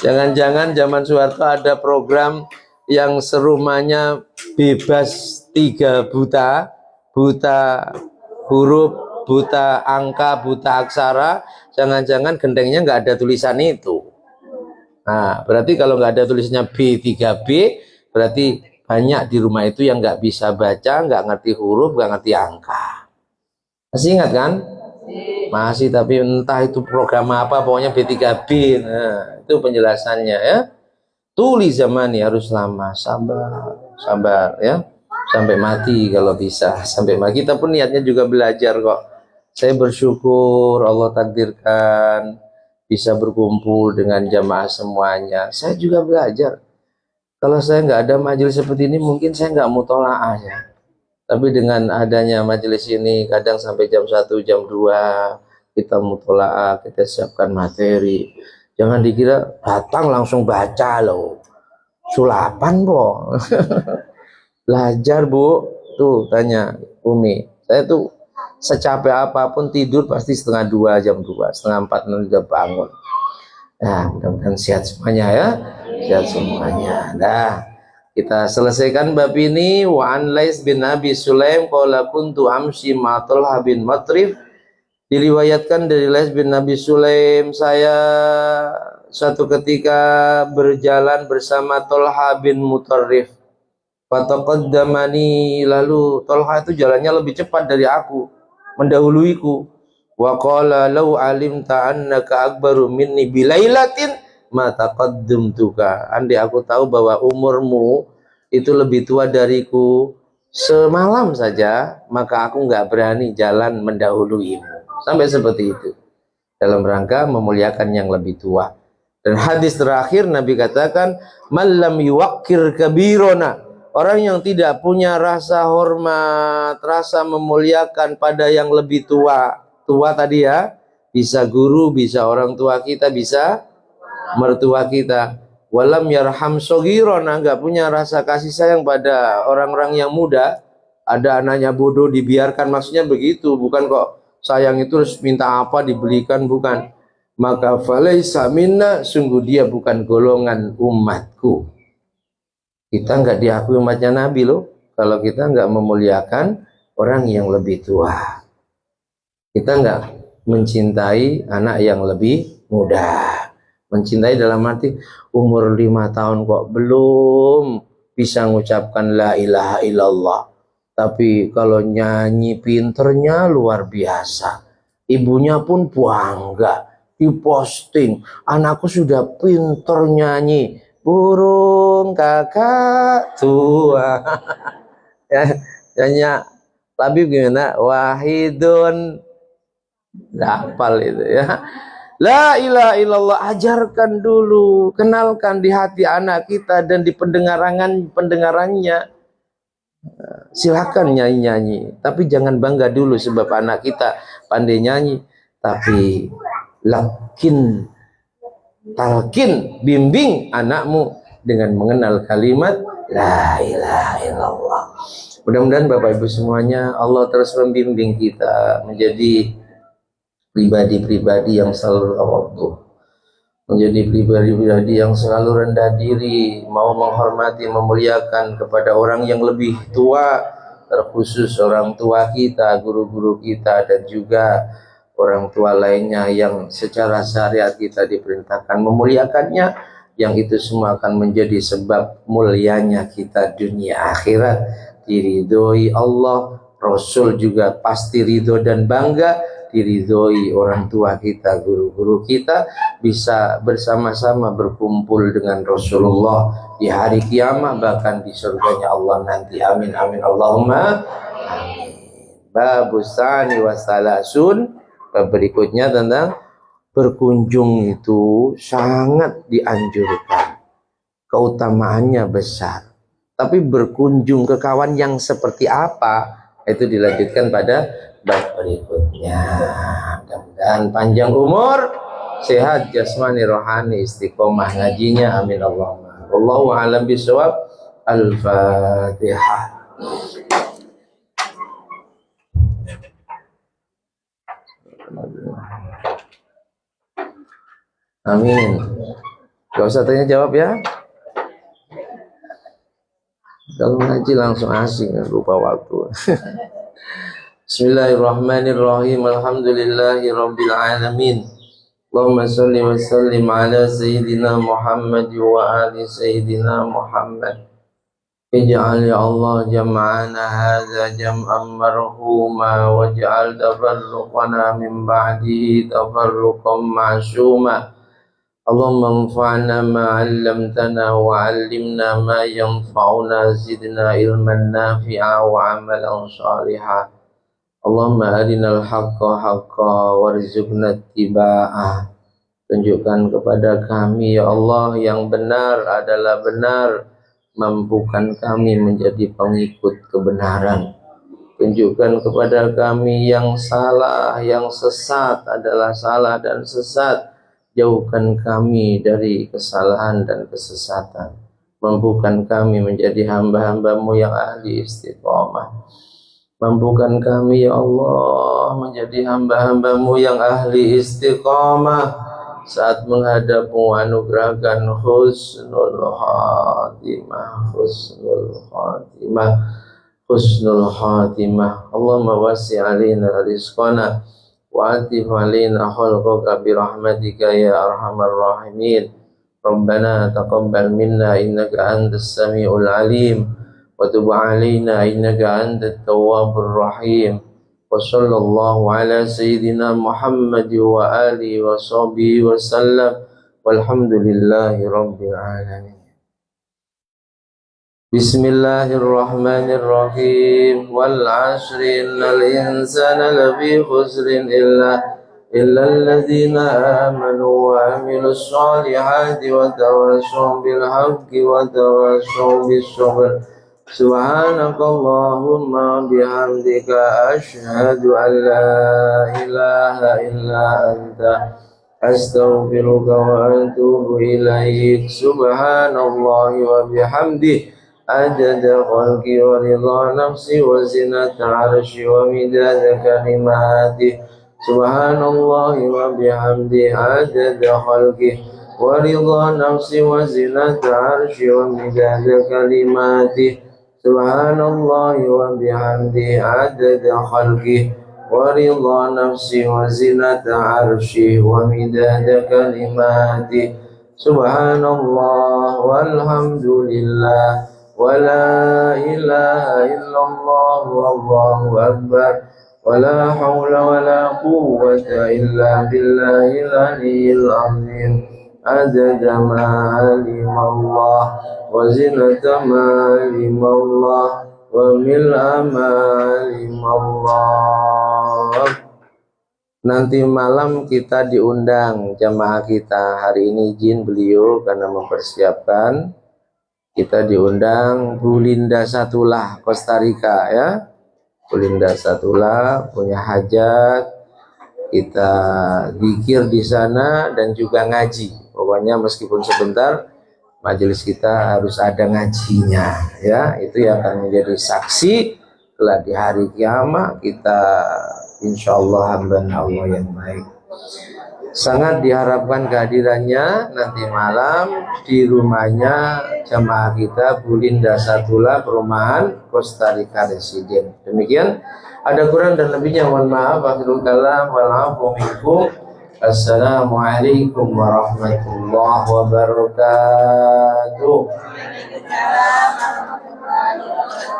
Jangan-jangan zaman Soeharto ada program yang serumahnya bebas 3 buta, buta huruf, buta angka, buta aksara. Jangan-jangan gendengnya nggak ada tulisan itu. Nah, berarti kalau nggak ada tulisannya B3B, berarti banyak di rumah itu yang nggak bisa baca, nggak ngerti huruf, nggak ngerti angka. Masih ingat kan? Masih, tapi entah itu program apa, pokoknya B3B. Nah, itu penjelasannya ya. Tuli zamani, harus lama, sabar ya, sampai mati kalau bisa, sampai mati. Kita pun niatnya juga belajar kok. Saya bersyukur Allah takdirkan bisa berkumpul dengan jamaah semuanya. Saya juga belajar. Kalau saya nggak ada majelis seperti ini, mungkin saya nggak mutolaah ya. Tapi dengan adanya majelis ini, kadang sampai jam 1, jam 2, kita mutolaah, kita siapkan materi. Jangan dikira datang langsung baca loh. Sulapan, po. Belajar, Bu. Tuh, tanya Umi. Saya tuh secapek apapun tidur pasti setengah 2, jam 2, setengah 4 nanti udah bangun. Nah, mudah-mudahan sehat semuanya ya, sehat semuanya. Nah, kita selesaikan bab ini. Wa an Lais bin Abi Sulaim qala kuntu amshi ma Talha bin Matrif. Diriwayatkan dari Lais bin Abi Sulaim, saya suatu ketika berjalan bersama Talha bin Mutarrif. Fataqaddamani, lalu Talha itu jalannya lebih cepat dari aku, mendahuluiku. Wa qala law alimta annaka akbaru minni bilailatin ma taqaddamtuka. Andai aku tahu bahwa umurmu itu lebih tua dariku semalam saja, maka aku nggak berani jalan mendahuluimu. Sampai seperti itu, dalam rangka memuliakan yang lebih tua. Dan hadis terakhir Nabi katakan, malam yuwakkir kabirona, orang yang tidak punya rasa hormat, rasa memuliakan pada yang lebih tua. Tua tadi ya, bisa guru, bisa orang tua kita, bisa mertua kita. Walam yarham sogirona, nggak punya rasa kasih sayang pada orang-orang yang muda. Ada anaknya bodoh dibiarkan, maksudnya begitu. Bukan kok sayang itu harus minta apa dibelikan, bukan. Maka falaisa minna, sungguh dia bukan golongan umatku. Kita nggak diakui umatnya Nabi loh kalau kita nggak memuliakan orang yang lebih tua. Kita nggak mencintai anak yang lebih muda. Mencintai dalam arti umur 5 tahun kok belum bisa mengucapkan la ilaha illallah. Tapi kalau nyanyi pinternya luar biasa. Ibunya pun bangga, diposting. Anakku sudah pinter nyanyi. Burung kakak tua. Ya, nyanyi. Tapi gimana? Wahidun Hafal itu ya. La ilaha illallah, ajarkan dulu, kenalkan di hati anak kita dan di pendengarannya. Silakan nyanyi-nyanyi, tapi jangan bangga dulu sebab anak kita pandai nyanyi. Tapi talkin, bimbing anakmu dengan mengenal kalimat la ilaha illallah. Mudah-mudahan Bapak Ibu semuanya, Allah terus membimbing kita menjadi pribadi-pribadi yang selalu tawadhu, menjadi pribadi-pribadi yang selalu rendah diri, mau menghormati, memuliakan kepada orang yang lebih tua, terkhusus orang tua kita, guru-guru kita, dan juga orang tua lainnya yang secara syariat kita diperintahkan memuliakannya, yang itu semua akan menjadi sebab mulianya kita dunia akhirat, diridhoi Allah, Rasul juga pasti ridho dan bangga, diridhoi orang tua kita, guru-guru kita, bisa bersama-sama berkumpul dengan Rasulullah di hari kiamat, bahkan di surganya Allah nanti. Amin amin Allahumma amin. Babusani wasalasun, berikutnya tentang berkunjung itu sangat dianjurkan, keutamaannya besar. Tapi berkunjung ke kawan yang seperti apa, itu dilanjutkan pada bab berikutnya. Mudah-mudahan panjang umur, sehat jasmani rohani, istiqomah ngajinya. Amin Allahumma. Wallahu a'lam bishawab. Al-Fatihah. Amin. Gak usah tanya jawab ya. Kalau ngaji langsung asing, lupa waktu. Bismillahirrahmanirrahim. Alhamdulillahi rabbil alamin. Allahumma salli wa sallim ala sayyidina Muhammad wa ali sayyidina Muhammad. Ij'al ya Allah jam'ana hadza jam'an marhuma waj'al tafarruqana min ba'dihi tafarruqan ma'suma. Allahumma anfa'na ma 'allamtana wa 'allimna ma yanfa'una, zidna ilman nafi'a wa 'amalan shalihan. Allahumma arinal haqqa haqqa warzuqna ittiba'ah. Tunjukkan kepada kami ya Allah yang benar adalah benar, mampukan kami menjadi pengikut kebenaran. Tunjukkan kepada kami yang salah, yang sesat adalah salah dan sesat. Jauhkan kami dari kesalahan dan kesesatan. Mampukan kami menjadi hamba-hambamu yang ahli istiqomah. Mampukan kami ya Allah menjadi hamba-hambamu yang ahli istiqomah. Saat menghadapmu anugerahkan husnul khatimah, husnul khatimah, husnul khatimah. Allahumma wasi' alina rizqana wa atif alina khalqaka birahmatika ya arhamar rahimin. Rabbana taqabbal minna innaka antas sami'ul alim wa tub alaina innaka antat tawwabur rahim. Wa sallallahu ala sayyidina Muhammad wa alihi wa sahbihi wa sallam, walhamdulillahi rabbil alamin. Bismillahirrahmanirrahim. Wal 'ashri innal insana lafi khusrin illa alladhina amanu wa amilus solihati wa tawassaw bil haqqi wa tawassaw bis sabr. Subhanakallahumma bihamdika asyhadu an la ilaha illa anta astaghfiruka wa atubu ilaik. Subhanallahi wa bihamdihi adada khalqi wa ridha nafsi wa zinata arshi wa midada kalimati. Subhanallahi wa bihamdihi adada khalqi wa ridha nafsi wa zinata arshi wa midada kalimati. Subhanallahi wa bihamdihi adada khalqi wa ridha nafsi wa zinata arshi wa midada kalimati. Subhanallah walhamdulillah wa la ilaha illallah wallahu akbar wa la hawla wa la quwwata illa billahil aliyyil azim. Adada ma alimallah wa zinata ma alimallah wa mil'a ma alimallah. Nanti malam kita diundang jamaah kita. Hari ini izin beliau karena mempersiapkan. Kita diundang Bu Linda Satulah Costa Rica ya. Bu Linda Satulah punya hajat. Kita zikir di sana dan juga ngaji. Pokoknya meskipun sebentar, majelis kita harus ada ngajinya ya. Itu yang akan menjadi saksi telah di hari kiamat kita insyaallah hamba Allah yang baik. Sangat diharapkan kehadirannya nanti malam di rumahnya jamaah kita Bu Linda Satulah perumahan Costa Rica Residen. Demikian, ada kurang dan lebihnya mohon maaf. Akhirul kalam wal afu minkum. Assalamualaikum warahmatullahi wabarakatuh. Waalaikumsalam warahmatullahi wabarakatuh.